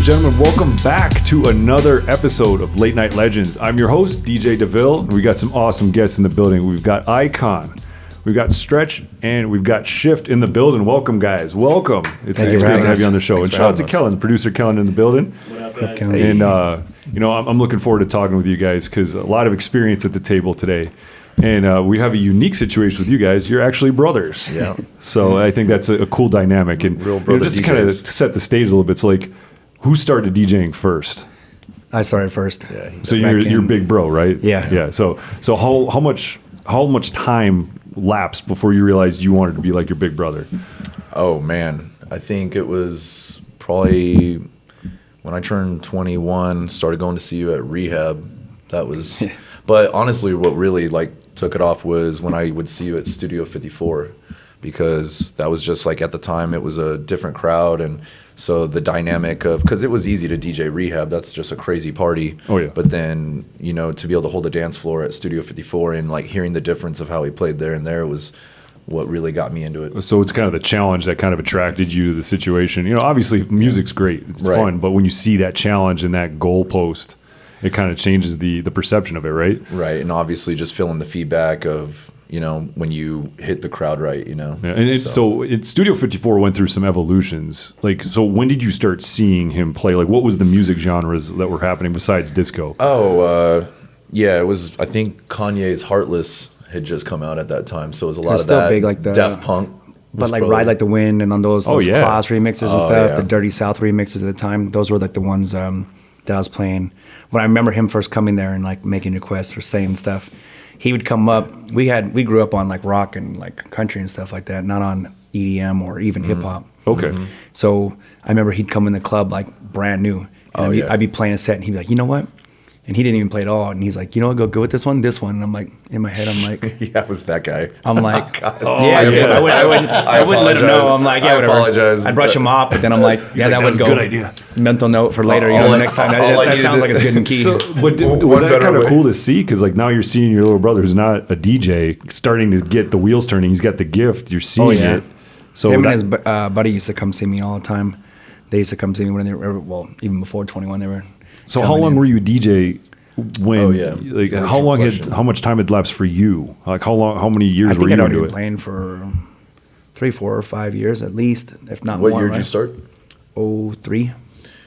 gentlemen, welcome back to another episode of Late Night Legends. I'm your host, DJ DeVille, and we got some awesome guests in the building. We've got Icon, we've got Stretch, and we've got Shift in the building. Welcome, guys. Welcome. It's great to have you on the show. Thanks and shout out to Kellen, the producer Kellen in the building. What up, guys? And, I'm looking forward to talking with you guys because a lot of experience at the table today. And we have a unique situation with you guys. You're actually brothers. Yeah. So I think that's a cool dynamic. And Real brother just to kind of set the stage a little bit, it's like, who started DJing first? I started first. Yeah. So you're big bro, right? Yeah. Yeah. So how much time lapsed before you realized you wanted to be like your big brother? Oh man, I think it was probably when I turned 21, started going to see you at rehab. That was, but honestly, what really took it off was when I would see you at Studio 54, because that was just at the time it was a different crowd, and so the dynamic of, because it was easy to DJ rehab, that's just a crazy party. Oh yeah. But then to be able to hold a dance floor at Studio 54 and hearing the difference of how he played there and there was what really got me into it. So it's kind of the challenge that kind of attracted you to the situation. Obviously music's great, it's fun, but when you see that challenge and that goalpost, it kind of changes the perception of it, right? Right, and obviously just feeling the feedback of when you hit the crowd right, Yeah, and so Studio 54 went through some evolutions. So when did you start seeing him play? What was the music genres that were happening besides disco? Yeah, it was, I think Kanye's Heartless had just come out at that time, so it was a lot of still that big, the Daft Punk. But Ride Like the Wind and on those Class remixes and stuff, yeah. the Dirty South remixes at the time, those were the ones that I was playing. When I remember him first coming there and making requests or saying stuff, he would come up. We grew up on rock and country and stuff like that, not on EDM or even hip hop. Okay. Mm-hmm. So I remember he'd come in the club brand new. And I'd be playing a set and he'd be like, you know what? And he didn't even play it all. And he's like, you know what, go with this one. And I'm in my head, I'm like. Yeah, it was that guy. I'm like, I wouldn't let him know. I'm like, yeah, whatever. I apologize. I'd brush him off, but then I'm like, yeah, that would go. Good idea. Mental note for later, next time. That sounds like it's good and key. So, but was that kind of cool to see? Because now you're seeing your little brother who's not a DJ starting to get the wheels turning. He's got the gift. You're seeing it. So him and his buddy used to come see me all the time. They used to come see me when they were, even before 21, they were. So how long were you a DJ? When how much time had lapsed for you? How many years were you into it? I think I'd already been playing for 3, 4, or 5 years at least, if not more. What year did you start? 03.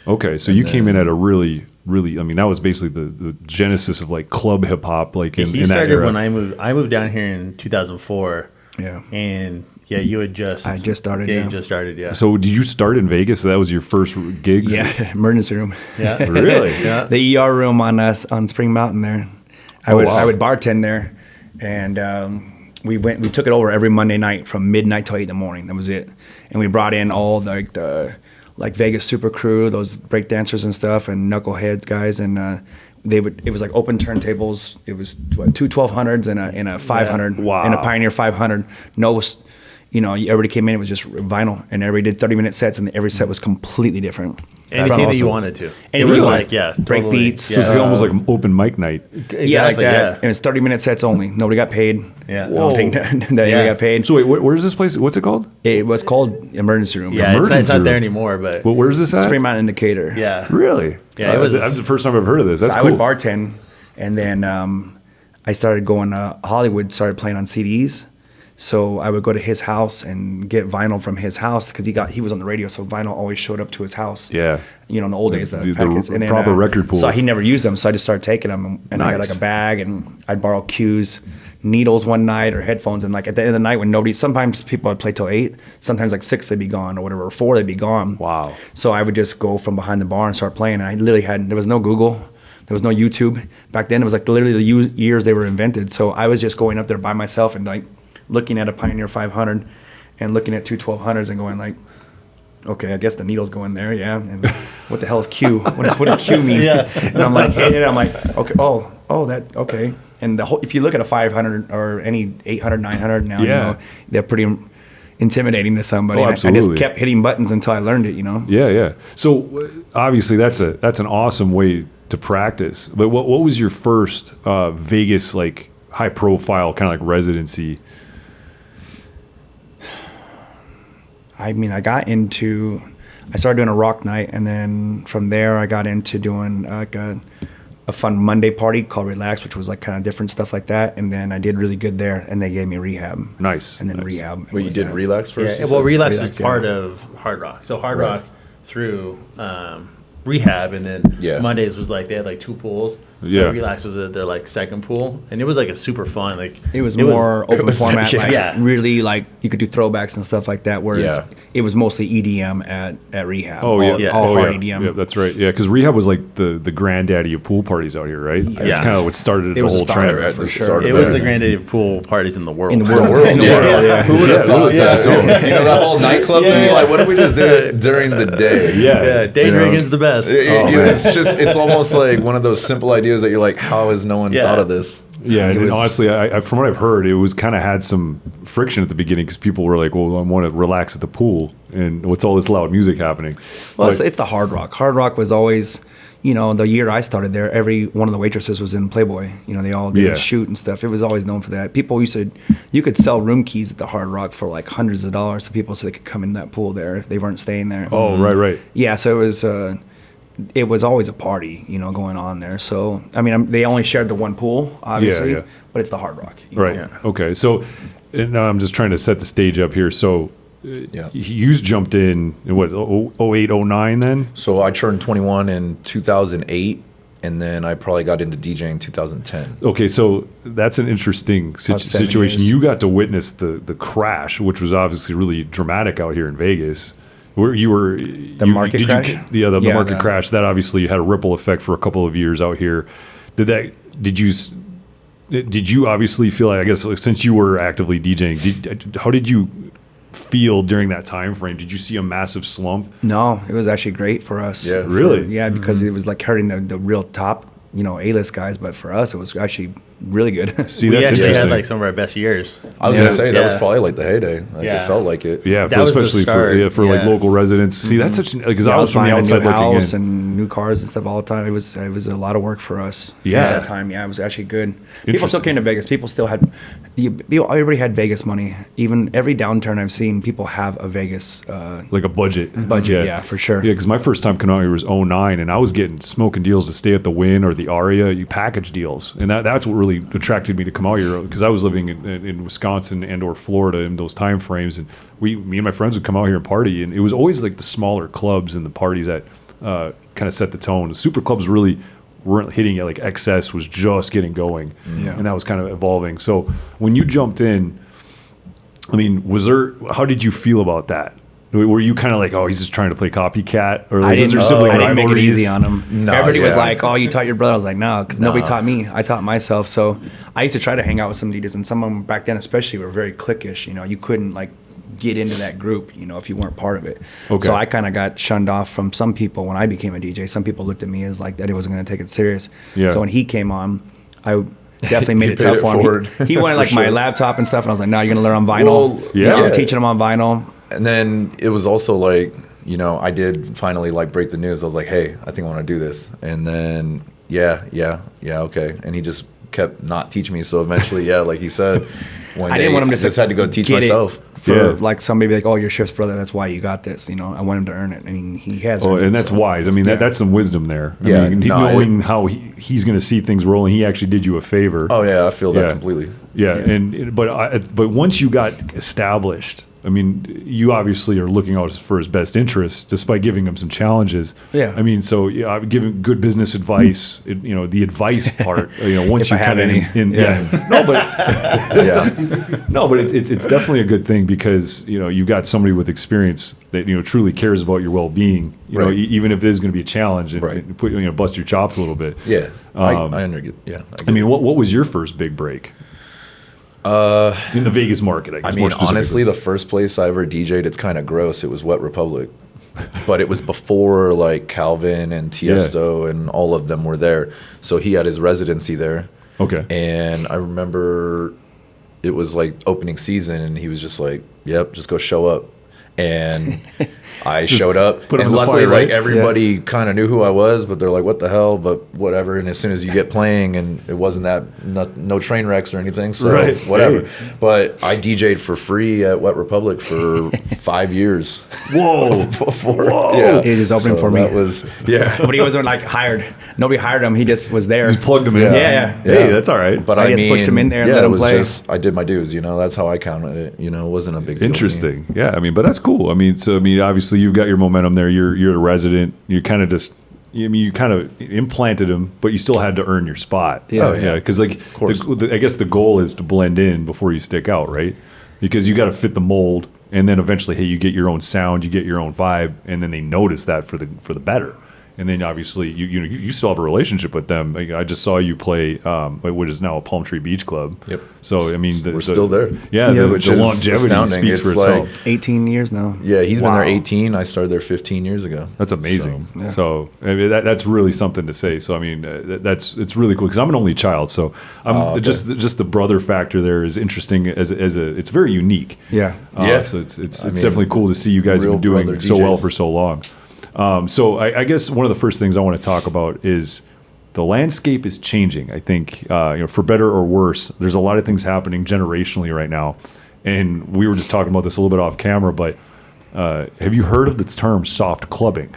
Okay, so you came in at a really, that was basically the genesis of club hip hop, in that era. When I moved down here in 2004. Yeah. And yeah, you had just. I just started. Yeah, you just started. Yeah. So did you start in Vegas? So that was your first gigs? Yeah, emergency room. Yeah. Really? Yeah. The ER room on Spring Mountain there. I would bartend there, and we took it over every Monday night from midnight till 8 in the morning. That was it. And we brought in all the Vegas Super Crew, those break dancers and stuff, and knuckleheads guys, and it was open turntables. It was two 1200s and a 500 and a Pioneer 500. No, everybody came in. It was just vinyl, and everybody did 30-minute sets, and every set was completely different. Anything that you wanted to. It was break beats. So it's almost like an open mic night. Exactly, yeah, like that. Yeah. And it was 30-minute sets only. Nobody got paid. Yeah. I don't think that anybody got paid. So wait, where's this place? What's it called? It was called Emergency Room. Yeah, it's Emergency not there room. anymore, but. Well, where's this at? Spring Mountain Indicator. Yeah. Really? Yeah, it was. That's the first time I've heard of this. That's So cool. I would bartend, and then I started going to Hollywood, started playing on CDs. So I would go to his house and get vinyl from his house because he was on the radio, so vinyl always showed up to his house. Yeah. In the old days, the packets. The proper record pools. So he never used them, so I just started taking them, and I got a bag, and I'd borrow cues, needles one night, or headphones, and at the end of the night when sometimes people would play till 8, sometimes 6 they'd be gone, or whatever, or 4 they'd be gone. Wow. So I would just go from behind the bar and start playing, and I literally there was no Google. There was no YouTube. Back then, it was literally the years they were invented, so I was just going up there by myself and looking at a Pioneer 500 and looking at two 1200s and going okay, I guess the needle's going there, yeah. And what the hell is Q? What does Q mean? Yeah. And I'm hitting it. I'm okay. Oh, that okay. And if you look at a 500 or any 800, 900 now, they're pretty intimidating to somebody. Oh, I just kept hitting buttons until I learned it. Yeah. So obviously that's an awesome way to practice. But what was your first Vegas high profile kind of residency? I got into I started doing a rock night, and then from there I got into doing like a fun Monday party called Relax, which was like kind of different stuff like that. And then I did really good there, and they gave me Rehab. Nice. And then nice. Rehab. Wait, you did Relax first? Yeah, well, Relax Relax, was part yeah. of Hard Rock. So Hard Rock through Rehab, and then Mondays was like they had like 2 pools. So Yeah. Relax was their like second pool, and it was like a super fun like. It was more open format, like yeah. really like you could do throwbacks and stuff like that. Whereas it was mostly EDM at Rehab. Oh yeah, all hard yeah. EDM. Yeah, that's right. Yeah, because Rehab was like the granddaddy of pool parties out here, right? Yeah. It's kind of what started It the was whole the starter, trend. for sure. It was the granddaddy of pool parties in the world. In the world, In the world, yeah. Who would have thought? set the tone. You know, that whole nightclub thing? Like, what if we just did it during the day? Yeah, day You know? drinking's the best. It's almost like one of those simple ideas that you're like, how has no one thought of this? Yeah, and was- honestly, I from what I've heard, it was kind of had some friction at the beginning because people were like, "Well, I want to relax at the pool, and what's all this loud music happening?" Well, But- it's the Hard Rock. Hard Rock was always, you know, the year I started there, every one of the waitresses was in Playboy. You know, they all did Yeah. shoot and stuff. It was always known for that. People you could sell room keys at the Hard Rock for like hundreds of dollars to people so they could come in that pool there if they weren't staying there. oh, right. Yeah, so it was always a party, you know, going on there. So, I mean, they only shared the one pool, obviously, yeah. but it's the Hard Rock. you know. Right. Okay. So now I'm just trying to set the stage up here. So you jumped in what 08, 09 then? So I turned 21 in 2008, and then I probably got into DJing in 2010. Okay, so that's an interesting 7 situation. years. You got to witness the crash, which was obviously really dramatic out here in Vegas. Where you were the market crash? The market crash that obviously had a ripple effect for a couple of years out here. Did you obviously feel like, I guess, since you were actively DJing, how did you feel during that time frame? Did you see a massive slump? No, it was actually great for us. Yeah. Really? Yeah, because it was like hurting the real top, you know, A-list guys, but for us, it was actually really good. See, We that's actually interesting. had like some of our best years. I was gonna say that was Yeah. probably like the heyday. Like, Yeah. It felt like it. Yeah, That was the especially start. for like Yeah. local residents. See, that's such because I I was from the buying a outside new looking house in. and new cars and stuff all the time. It was a lot of work for us. Yeah. at that time. Yeah, it was actually good. People Interesting. still came to Vegas. People still had, everybody had Vegas money. Even every downturn I've seen, people have a Vegas. Like a budget. Yeah, for sure. Yeah, because my first time coming out here was 09, and I was getting smoking deals to stay at the Wynn or the Aria, you package deals. And that's what really attracted me to come out here, because I was living in Wisconsin and or Florida in those time frames. And me and my friends would come out here and party, and it was always like the smaller clubs and the parties that kind of set the tone. The super clubs really weren't hitting it. Like XS was just getting going, Yeah. and that was kind of evolving. So when you jumped in, I mean, how did you feel about that? Were you kind of like, oh, he's just trying to play copycat? Or like, I didn't, sibling I didn't make it rivalries? easy on them. No, Everybody was yeah. like, "Oh, you taught your brother." I was like, "No," because nobody taught me. I taught myself. So I used to try to hang out with some DJs, and some of them back then, especially, were very cliquish. You know, you couldn't like get into that group, you know, if you weren't part of it. Okay. So I kind of got shunned off from some people when I became a DJ. Some people looked at me as like that he wasn't going to take it serious. Yeah. So when he came on, I definitely made You it paid tough it for forward. him. He wanted like For my sure. laptop and stuff, and I was like, "No, you're going to learn on vinyl." Well, You know, yeah. I'm teaching him on vinyl. And then it was also like, you know, I did finally like break the news. I was like, hey, I think I want to do this. And then, yeah, okay. And he just kept not teaching me. So eventually, like he said, one I day didn't want him to just had to go teach get it myself. for Yeah. like somebody be like, "Oh, you're Shift's brother. That's why you got this." You know, I want him to earn it. I mean, he has. Oh, earned and it, that's so, wise. I mean, yeah. that's some wisdom there. I Yeah, mean, no, knowing how he's going to see things rolling, he actually did you a favor. Oh, yeah, I feel that Yeah. completely. Yeah, but once you got established, I mean, you obviously are looking out for his best interests, despite giving him some challenges. Yeah. I mean, so yeah, I'm giving good business advice. You know, the advice part. You know, once If you I have kind of any. no, but Yeah. no, but it's definitely a good thing, because you know you've got somebody with experience that truly cares about your well being. You know, Right. even if there's going to be a challenge and, Right. and put bust your chops a little bit. Yeah. I understand. Yeah. I mean, what was your first big break? In the Vegas market, I guess. I more mean, specifically. honestly, the first place I ever DJ'd, it's kind of gross. It was Wet Republic, but it was before like Calvin and Tiesto and all of them were there. So he had his residency there. Okay. And I remember it was like opening season, and he was just like, "Yep, just go show up." And I showed up, put 'em and in the luckily, fire, right? everybody kind of knew who I was, but they're like, "What the hell?" But whatever. And as soon as you get playing, and it wasn't no train wrecks or anything, so whatever. Hey. But I DJ'd for free at Wet Republic for 5 years. Whoa! Yeah, He was just opening for me. That was But he wasn't like hired. Nobody hired him. He just was there. Just plugged him in. Yeah. Hey, that's all right. But I I just mean, pushed him in there and yeah, let it him was play. just I did my dues. That's how I counted it. It wasn't a big deal. Interesting. Yeah, I mean, but that's cool. I mean, obviously you've got your momentum there. You're a resident. You kind of just, you kind of implanted him, but you still had to earn your spot. Yeah. Oh, yeah. Because like, course. I guess the goal is to blend in before you stick out, right? Because you got to fit the mold, and then eventually, hey, you get your own sound, you get your own vibe, and then they notice that for the better. And then obviously you still have a relationship with them. I just saw you play what is now a Palm Tree Beach Club. Yep. So I mean, We're still there. Yeah, Which the is longevity astounding. speaks for It's itself. 18 years now. Yeah, he's been Wow. there 18. I started there 15 years ago. That's amazing. So, yeah. So I mean, that's really something to say. So I mean, it's really cool because I'm an only child. So just the brother factor there is interesting as it's very unique. Yeah. So it's definitely cool to see you guys have real been doing brother so well DJs. for so long. So I guess one of the first things I want to talk about is the landscape is changing. I think for better or worse. There's a lot of things happening generationally right now, and we were just talking about this a little bit off camera. But have you heard of the term soft clubbing?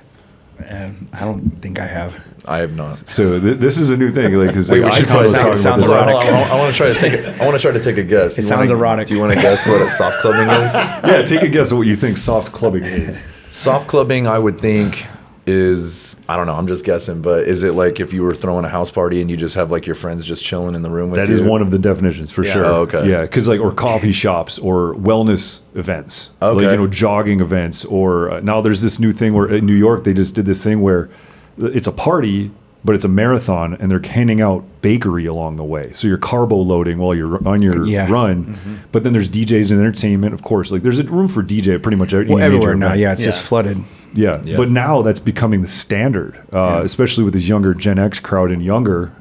I don't think I have. I have not. So this is a new thing, like because Wait, we I should was probably talking sounds about this. erotic. I want to try to take. I want to try to take a guess. It You sounds wanna- erotic. Do you want to guess what a soft clubbing is? Yeah, take a guess at what you think soft clubbing is. Soft clubbing, I would think, is, I don't know, I'm just guessing, but is it like if you were throwing a house party and you just have like your friends just chilling in the room with you? That is one of the definitions for sure. Oh, okay. Yeah, because or coffee shops or wellness events, Okay. like jogging events, or now there's this new thing where in New York they just did this thing where it's a party, but it's a marathon, and they're handing out bakery along the way. So you're carbo loading while you're on your run, but then there's DJs and entertainment, of course. Like there's a room for DJ at pretty much any major Everywhere now. event. Yeah, it's just flooded. Yeah. Yeah. But now that's becoming the standard, especially with this younger Gen X crowd and younger.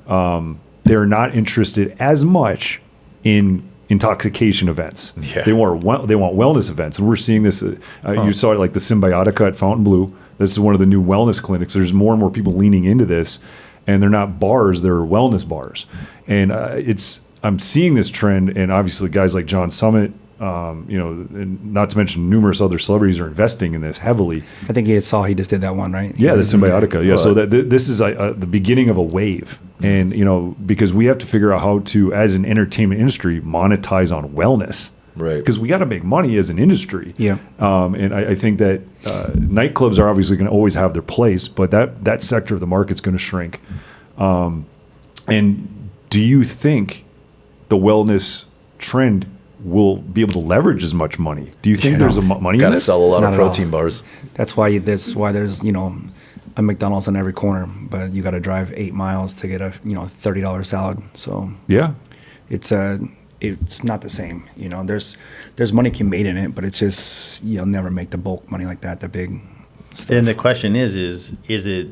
They're not interested as much in intoxication events. Yeah. They want wellness events, and we're seeing this. You saw it like the Symbiotica at Fontainebleau. This is one of the new wellness clinics. There's more and more people leaning into this, and they're not bars; they're wellness bars. And I'm seeing this trend, and obviously guys like John Summit. And not to mention numerous other celebrities are investing in this heavily. I think he just did that one, right? Yeah, the Symbiotica. Yeah, Right. so this is the beginning of a wave, and because we have to figure out how to, as an entertainment industry, monetize on wellness. Right. Because we got to make money as an industry. Yeah. And I think that nightclubs are obviously going to always have their place, but that sector of the market's going to shrink. And do you think the wellness trend will be able to leverage as much money? Do you think there's money in Got to this? sell a lot Not of at all. protein bars. That's why there's a McDonald's on every corner, but you got to drive 8 miles to get a $30 salad. So Yeah. it's not the same. There's money can be made in it, but it's just you'll never make the bulk money like that. The big stuff. Then the question is it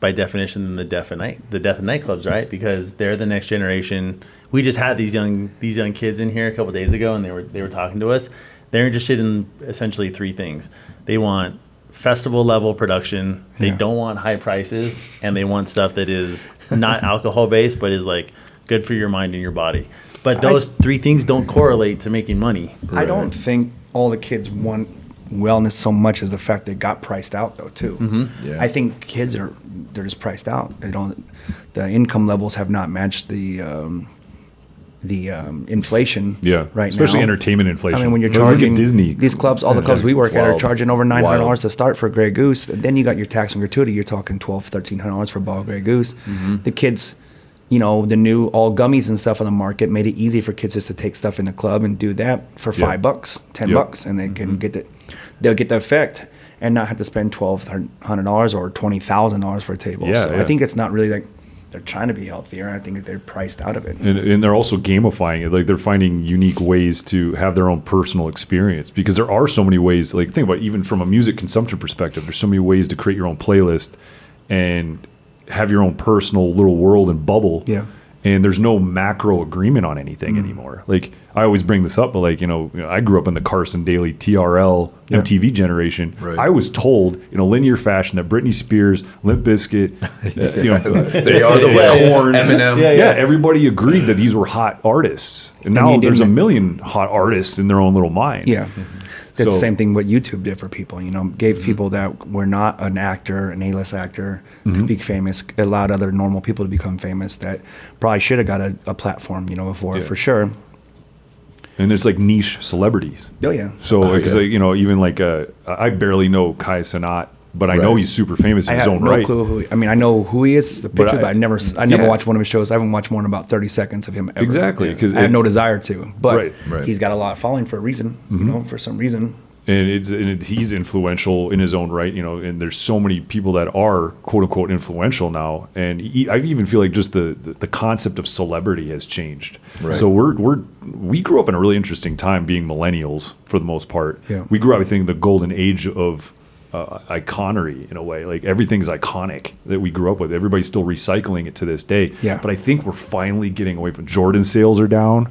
by definition the death of nightclubs, right? Because they're the next generation. We just had these young kids in here a couple of days ago, and they were talking to us. They're interested in essentially 3 things. They want festival level production. They don't want high prices, and they want stuff that is not alcohol based, but is like good for your mind and your body. But those 3 things don't correlate to making money. I don't think all the kids want wellness so much as the fact they got priced out though too. Mm-hmm. Yeah. I think kids they're just priced out. The income levels have not matched the inflation. Yeah, right especially now. entertainment inflation. I mean, when you're Look at charging Disney, these clubs, all the clubs we work It's at are wild. charging over $900 Wild. to start for Grey Goose. Then you got your tax and gratuity. You're talking $1,200-$1,300 for a bottle of Grey Goose. Mm-hmm. The kids, the new all gummies and stuff on the market made it easy for kids just to take stuff in the club and do that for Yeah. $5, $10, and they can they'll get the effect and not have to spend $1,200 or $20,000 for a table. Yeah, So yeah. I think it's not really like they're trying to be healthier. I think that they're priced out of it. and they're also gamifying it. Like they're finding unique ways to have their own personal experience, because there are so many ways. Like think about even from a music consumption perspective, there's so many ways to create your own playlist and have your own personal little world and bubble. Yeah. and there's no macro agreement on anything anymore. Like, I always bring this up, but like, I grew up in the Carson Daly TRL MTV generation. Right. I was told in a linear fashion that Britney Spears, Limp Bizkit, They are the way. Korn, Eminem. everybody agreed that these were hot artists, and now there's a million hot artists in their own little mind. Yeah. That's the same thing what YouTube did for people, gave people that were not an actor, an A-list actor, to be famous, allowed other normal people to become famous that probably should have got a platform, before, for sure. And there's like niche celebrities. Oh, yeah. So it's like, even like, I barely know Kai Cenat, but I know he's super famous in his own right. I have no clue who. I know who he is, the picture, but I never watched one of his shows. I haven't watched more than about 30 seconds of him ever. Exactly, because I have no desire to. But Right. he's got a lot of following for a reason. For some reason. And he's influential in his own right, and there's so many people that are quote unquote influential now, and I even feel like just the concept of celebrity has changed. Right. So we grew up in a really interesting time being millennials for the most part. Yeah. We grew up, I think, the golden age of iconery in a way. Like, everything's iconic that we grew up with. Everybody's still recycling it to this day. Yeah. But I think we're finally getting away from Jordan sales are down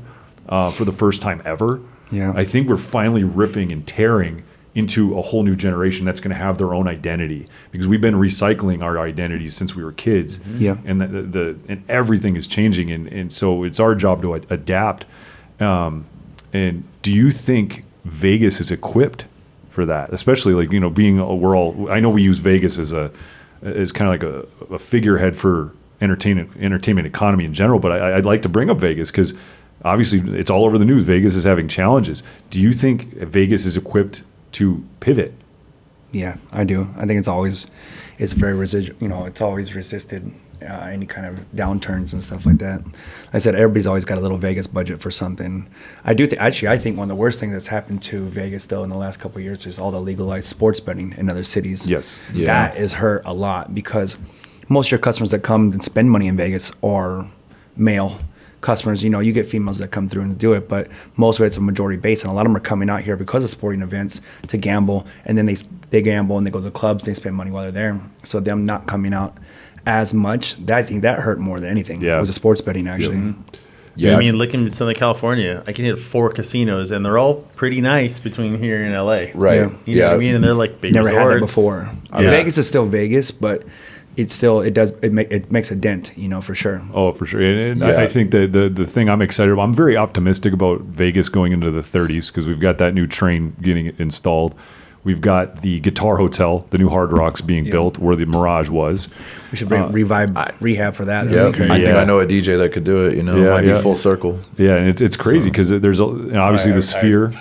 for the first time ever. Yeah. I think we're finally ripping and tearing into a whole new generation that's going to have their own identity, because we've been recycling our identities since we were kids. Yeah. And and everything is changing, and so it's our job to adapt. And do you think Vegas is equipped for that? Especially like, I know we use Vegas as kind of like a figurehead for entertainment economy in general, but I'd like to bring up Vegas because obviously it's all over the news. Vegas is having challenges. Do you think Vegas is equipped to pivot? Yeah, I do. I think it's very residual. It's always resisted any kind of downturns and stuff like that. Like I said, everybody's always got a little Vegas budget for something. I think one of the worst things that's happened to Vegas though in the last couple of years is all the legalized sports betting in other cities. Yes. Yeah. That has hurt a lot because most of your customers that come and spend money in Vegas are male customers. You get females that come through and do it, but most of it's a majority base, and a lot of them are coming out here because of sporting events to gamble, and then they gamble and they go to the clubs, they spend money while they're there. So them not coming out as much, I think that hurt more than anything. Yeah. It was a sports betting actually. Yep. Yeah, I mean, look in Southern California. I can hit 4 casinos, and they're all pretty nice between here and LA. Right. Yeah. You know what I mean? And they're like big Never resorts. had that before. Yeah. Vegas is still Vegas, but it makes a dent, for sure. Oh, for sure. And Yeah. I think that the thing I'm excited about, I'm very optimistic about Vegas going into the 30s because we've got that new train getting installed. We've got the Guitar Hotel, the new Hard Rocks being built where the Mirage was. We should revive rehab for that. Yeah, That'd be great. I think I know a DJ that could do it. Might be full circle. Yeah, and it's crazy because there's obviously the Sphere.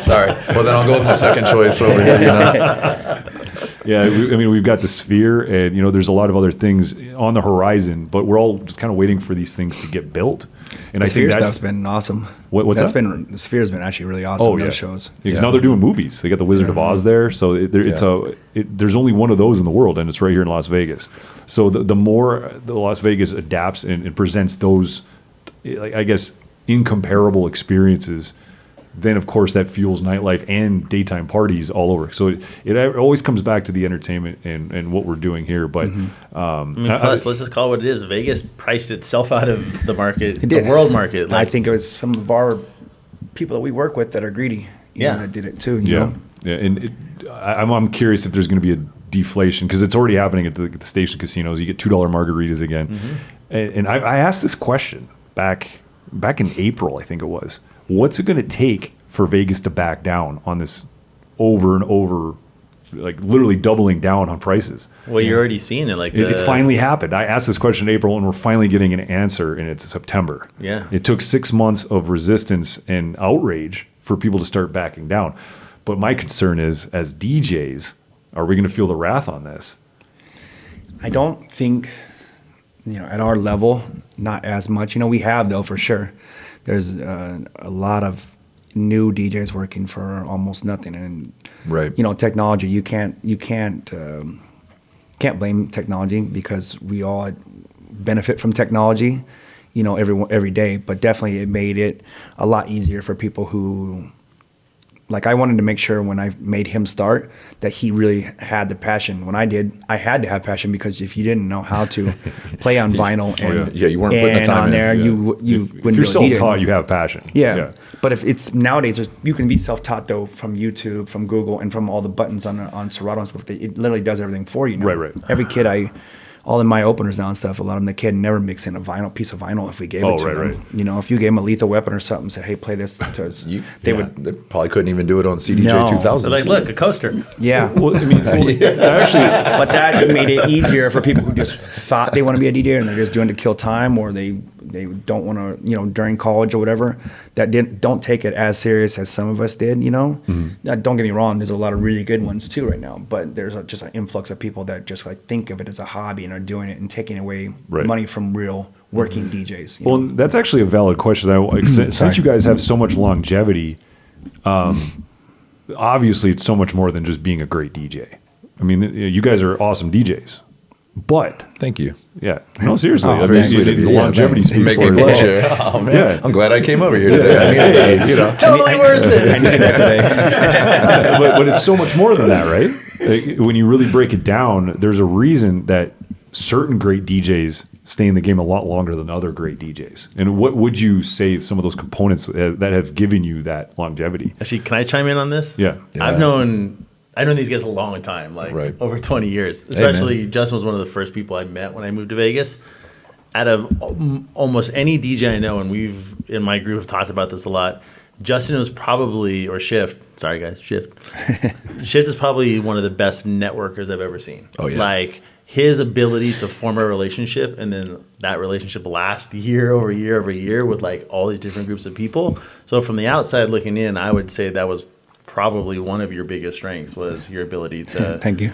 Sorry. Well, then I'll go with my second choice over here. Yeah, we've got the Sphere, and there's a lot of other things on the horizon, but we're all just kind of waiting for these things to get built. And The I think Sphere that's stuff's been awesome. What's that? The Sphere's been actually really awesome. Those shows. Yeah, 'cause now they're doing movies. They got the Wizard of Oz there, so there's only one of those in the world, and it's right here in Las Vegas. So the more the Las Vegas adapts and presents those, I guess, incomparable experiences, then of course that fuels nightlife and daytime parties all over. So it always comes back to the entertainment and what we're doing here. But plus, let's just call it what it is. Vegas priced itself out of the market, It did. the world market. I think it was some of our people that we work with that are greedy. That did it too. You know? Yeah, and I'm curious if there's going to be a deflation because it's already happening at the station casinos. You get $2 margaritas again, and I asked this question back in April, I think it was. What's it going to take for Vegas to back down on this over and over, like literally doubling down on prices? Well, you're already seeing it. It's finally happened. I asked this question in April, and we're finally getting an answer, and it's September. Yeah. It took 6 months of resistance and outrage for people to start backing down. But my concern is, as DJs, are we going to feel the wrath on this? I don't think, at our level, not as much. We have though for sure. There's a lot of new DJs working for almost nothing, and Right. technology. You can't blame technology because we all benefit from technology, every day. But definitely, it made it a lot easier for people who Like I wanted to make sure when I made him start that he really had the passion. When I did, I had to have passion because if you didn't know how to play on vinyl and you weren't putting the time on in. there, Yeah. you If wouldn't you're really self-taught, you have passion. Yeah. But if it's nowadays, you can be self-taught though from YouTube, from Google, and from all the buttons on Serato and stuff. It literally does everything for you. Now. Right. Every kid all in my openers now and stuff, a lot of them, the kid never mix in a piece of vinyl if we gave it to them. Right. You know, if you gave them a Lethal Weapon or something, said, hey, play this to us, they probably couldn't even do it on CDJ No. 2000. So like, look, a coaster. Yeah. Well, I mean, actually, But that made it easier for people who just thought they want to be a DJ and they're just doing it to kill time, or they don't want to, you know, during college or whatever, that don't take it as serious as some of us did, you know. Don't get me wrong, there's a lot of really good ones too right now, but there's just an influx of people that just like think of it as a hobby and are doing it and taking away money from real working DJs. Well, that's actually a valid question. Since you guys have so much longevity, obviously it's so much more than just being a great DJ. I mean, you guys are awesome DJs, but Thank you. yeah, no, seriously, Oh, I mean, thank you. the longevity speaks Make for me it as blush. well. Oh man, Yeah. I'm glad I came over here today. I mean, you know, Totally worth it. I needed that today. but it's so much more than that, right? Like, when you really break it down, there's a reason that certain great DJs stay in the game a lot longer than other great DJs. And what would you say some of those components that have given you that longevity? Actually, can I chime in on this? Yeah. I've known these guys a long time, like over 20 years. Especially Justin was one of the first people I met when I moved to Vegas. Out of almost any DJ I know, and we've in my group have talked about this a lot, Justin was probably, or Shift, sorry guys, Shift is probably one of the best networkers I've ever seen. Oh, yeah. Like his ability to form a relationship and then that relationship last year over year over year with like all these different groups of people. So from the outside looking in, I would say that was probably one of your biggest strengths was your ability to Thank you.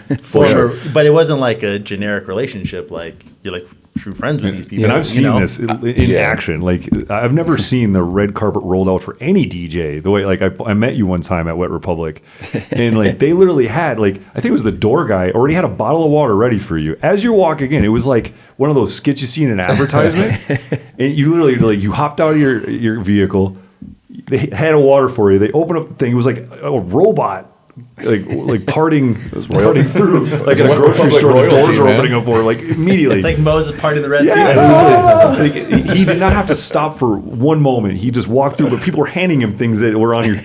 but it wasn't like a generic relationship, like you're like true friends with these people. And I've seen you know? this in action. Like I've never seen the red carpet rolled out for any DJ. The way, like I met you one time at Wet Republic, and like they literally had like I think it was the door guy already had a bottle of water ready for you as you're walking in. It was like one of those skits you see in an advertisement, and you literally like you hopped out of your vehicle. They had a water for you. They opened up the thing. It was like a robot, like parting through, like at a grocery store. The doors are opening up for her, like immediately. It's like Moses parting the Red Sea. Yeah, it was like he did not have to stop for one moment. He just walked through, but people were handing him things that were on your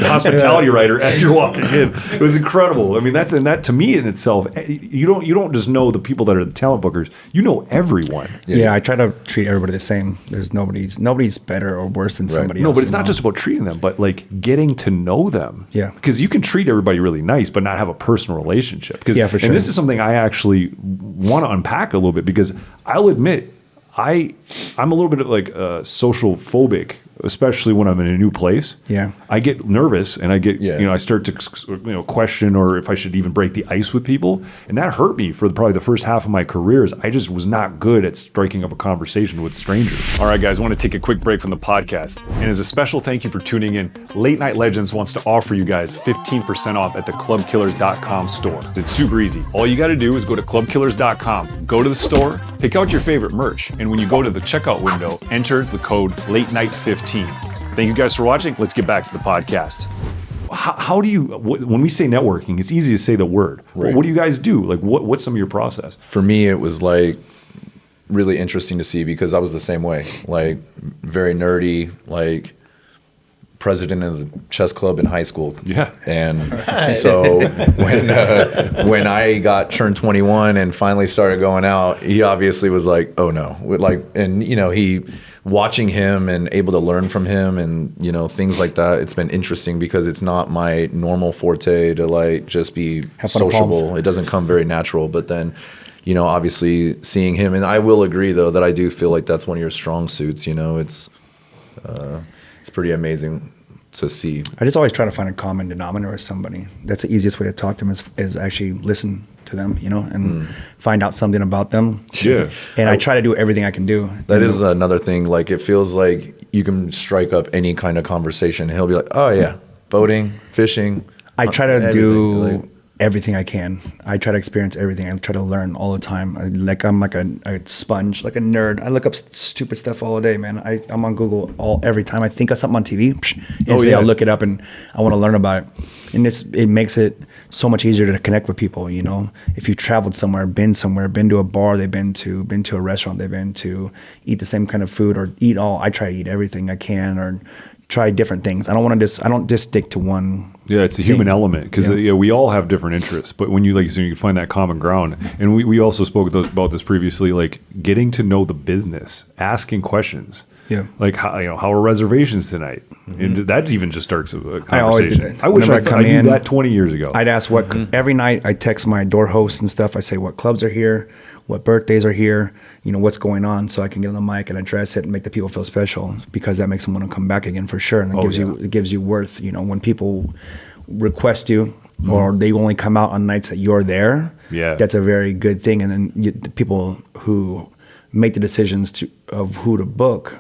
hospitality rider as you're walking in. It was incredible. I mean, that to me in itself, you don't just know the people that are the talent bookers. You know everyone. Yeah, I try to treat everybody the same. There's nobody's better or worse than somebody else. No, but it's not just about treating them, but like getting to know them. Yeah. Because you can treat everybody really nice, but not have a personal relationship. Yeah, for sure. And this is something I actually want to unpack a little bit because I'll admit I'm a little bit of like social phobic, especially when I'm in a new place. Yeah. I get nervous and I get, I start to, question or if I should even break the ice with people. And that hurt me for probably the first half of my career. I just was not good at striking up a conversation with strangers. All right, guys, I want to take a quick break from the podcast. And as a special thank you for tuning in, Late Night Legends wants to offer you guys 15% off at the clubkillers.com store. It's super easy. All you got to do is go to clubkillers.com, go to the store, pick out your favorite merch. And when you go to the checkout window, enter the code LATENIGHT15. Thank you guys for watching. Let's get back to the podcast. How do you, when we say networking, it's easy to say the word. Right. What do you guys do? Like, what's some of your process? For me, it was like really interesting to see because I was the same way, like very nerdy, like president of the chess club in high school. Yeah. And so when I turned 21 and finally started going out, he obviously was like, oh no, he watching him and able to learn from him and, things like that. It's been interesting because it's not my normal forte to like just be sociable. It doesn't come very natural, but then, obviously seeing him, and I will agree though, that I do feel like that's one of your strong suits, it's pretty amazing to see. I just always try to find a common denominator with somebody. That's the easiest way to talk to them is actually listen to them, and find out something about them. Yeah. And I try to do everything I can do. That is another thing. Like, it feels like you can strike up any kind of conversation. He'll be like, oh yeah, boating, fishing. I try to do everything I can. I try to experience everything. I try to learn all the time. I'm like a sponge, like a nerd. I look up stupid stuff all day, man. I'm on Google every time I think of something on TV. Instantly I'll look it up and I want to learn about it. And it makes it so much easier to connect with people. You know, if you traveled somewhere, been to a bar, they've been to a restaurant, they've been to eat the same kind of food or I try to eat everything I can or try different things. I don't just stick to one. Yeah, it's a human element because we all have different interests. But when you, like you said, you can find that common ground. And we also spoke about this previously, like getting to know the business, asking questions. Yeah. Like, how are reservations tonight? And that even just starts a conversation. I always did it. I wish I knew that 20 years ago. I'd ask every night I text my door hosts and stuff. I say what clubs are here, what birthdays are here, you know, what's going on, so I can get on the mic and address it and make the people feel special, because that makes them want to come back again for sure. And it gives you worth, you know, when people request you or they only come out on nights that you're there. Yeah. That's a very good thing. And then the people who make the decisions of who to book,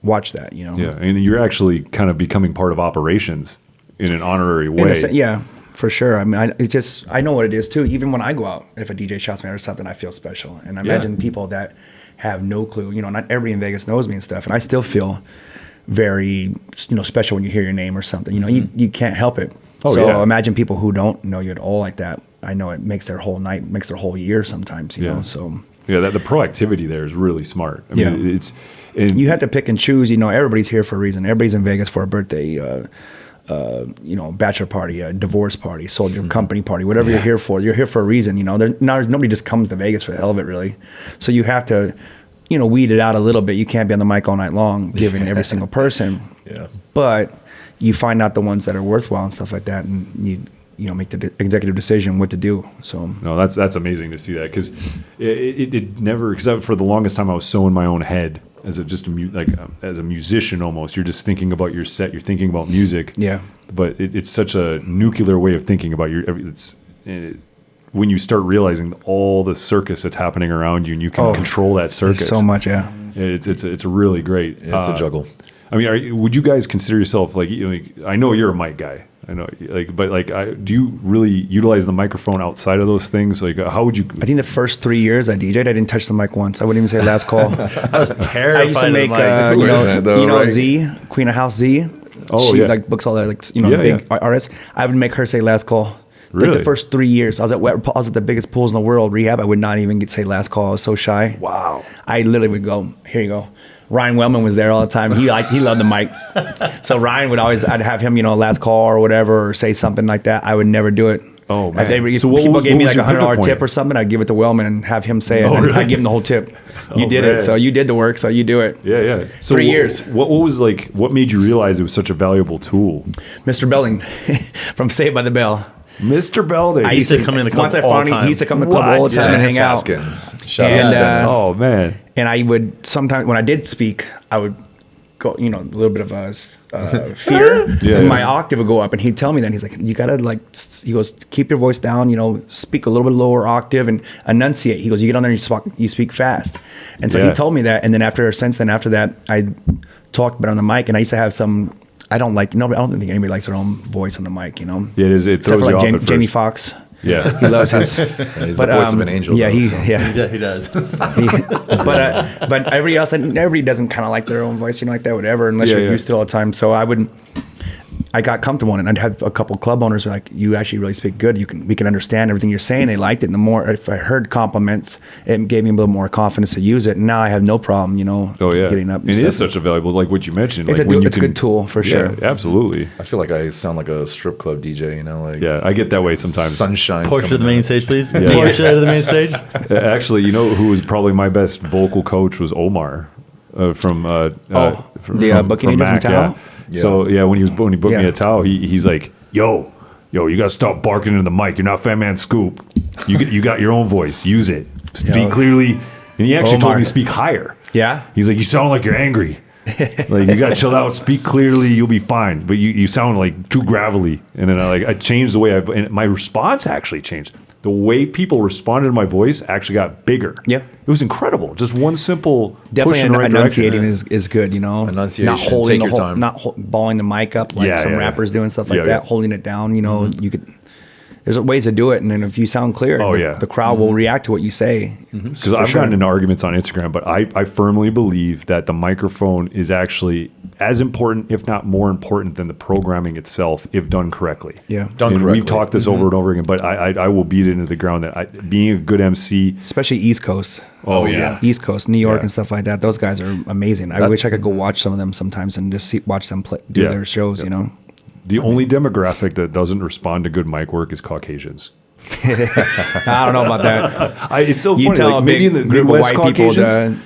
watch that, you know. Yeah, and you're actually kind of becoming part of operations in an honorary way. Yeah, for sure. I mean, I know what it is too. Even when I go out, if a DJ shouts me out or something, I feel special. And I imagine people that have no clue, you know, not everybody in Vegas knows me and stuff, and I still feel very, you know, special when you hear your name or something. You know, you can't help it. Imagine people who don't know you at all like that. I know it makes their whole night, makes their whole year sometimes, you know, so. Yeah, the proactivity there is really smart. I mean, you have to pick and choose. You know, everybody's here for a reason. Everybody's in Vegas for a birthday, you know, bachelor party, a divorce party, soldier company party, whatever you're here for. You're here for a reason. You know, nobody just comes to Vegas for the hell of it, really. So you have to, you know, weed it out a little bit. You can't be on the mic all night long giving every single person. Yeah. But you find out the ones that are worthwhile and stuff like that, and you know, make the executive decision what to do. So no, that's amazing to see that, because it never, except for the longest time I was so in my own head as a musician almost. You're just thinking about your set, you're thinking about music. Yeah. But it's such a nuclear way of thinking about when you start realizing all the circus that's happening around you, and you can control that circus so much. Yeah. It's really great. Yeah, it's a juggle. I mean, would you guys consider yourself like I know you're a mic guy. I know, do you really utilize the microphone outside of those things? Like, how would you? I think the first 3 years I DJ'd, I didn't touch the mic once. I wouldn't even say last call. I was terrified. I used to make, right? Z, Queen of House Z. Oh, she yeah. like books all that, like, you know, big artists. I would make her say last call. Really? Like the first 3 years, I was at the biggest pools in the world, Rehab. I would not even say last call. I was so shy. Wow. I literally would go, here you go. Ryan Wellman was there all the time. He loved the mic. So Ryan would always, I'd have him, you know, last call or whatever, or say something like that. I would never do it. Oh, man. If people gave me like $100 tip or something, I'd give it to Wellman and have him say it. Oh, really? I'd give him the whole tip. You did it, so you did the work, so you do it. Yeah. So 3 years. What was like? What made you realize it was such a valuable tool? Mr. Belding from Saved by the Bell. Mr. Belding. I used to come in the club all the time. He used to come to the club all the time and hang out. Shout out Dennis. Oh, man. And I would sometimes, when I did speak, I would go, you know, a little bit of a fear. And my octave would go up, and he'd tell me that. He's like, you gotta he goes, keep your voice down, you know, speak a little bit lower octave and enunciate. He goes, you get on there and you speak fast. And so he told me that. And then after that, I talked better on the mic, and I used to have some. I don't think anybody likes their own voice on the mic, you know. Yeah, it throws you off at first. Jamie Foxx. Yeah, he loves his. He's the voice of an angel. Yeah, though, he does. But everybody doesn't kind of like their own voice, you know, like that, whatever, unless you're used to it all the time. So I got comfortable in it. I'd have a couple club owners who were like, you actually really speak good. We can understand everything you're saying. They liked it. And the more, if I heard compliments, it gave me a little more confidence to use it. And now I have no problem, you know, getting up. And it is such a valuable, like what you mentioned. It's, like a good tool for sure. Yeah, absolutely. I feel like I sound like a strip club DJ, you know, like. Yeah, I get that way sometimes. Sunshine. Push to the main stage, please. Yeah. Push to the main stage. Actually, you know who was probably my best vocal coach was Omar from booking agent Mac, from Tao? Yeah. So when he booked me at Tao, he's like, yo, you gotta stop barking into the mic. You're not Fat Man Scoop. You got your own voice. Use it. Speak clearly. And he actually told me to speak higher. Yeah. He's like, you sound like you're angry. Like, you gotta chill out, speak clearly, you'll be fine. But you sound like too gravelly. And then I changed the way and my response actually changed. The way people responded to my voice actually got bigger. Yeah. It was incredible. Just one simple definitely push in the right enunciating direction. is good, you know. Enunciation. Not holding Take your time. not balling the mic up like some rappers do and stuff like that. Holding it down, you know. You could. there's ways to do it, and then if you sound clear, the crowd will react to what you say. Because I've gotten into arguments on Instagram, but I firmly believe that the microphone is actually as important, if not more important, than the programming itself, if done correctly. Yeah, done and correctly. We've talked this over and over again, but I will beat it into the ground that being a good MC, especially East Coast. Oh yeah, East Coast, New York, and stuff like that. Those guys are amazing. I wish I could go watch some of them sometimes and just watch them do their shows. You know, the only demographic that doesn't respond to good mic work is Caucasians. I don't know about that. It's so funny. Tell Maybe in the group Midwest of white people Caucasians,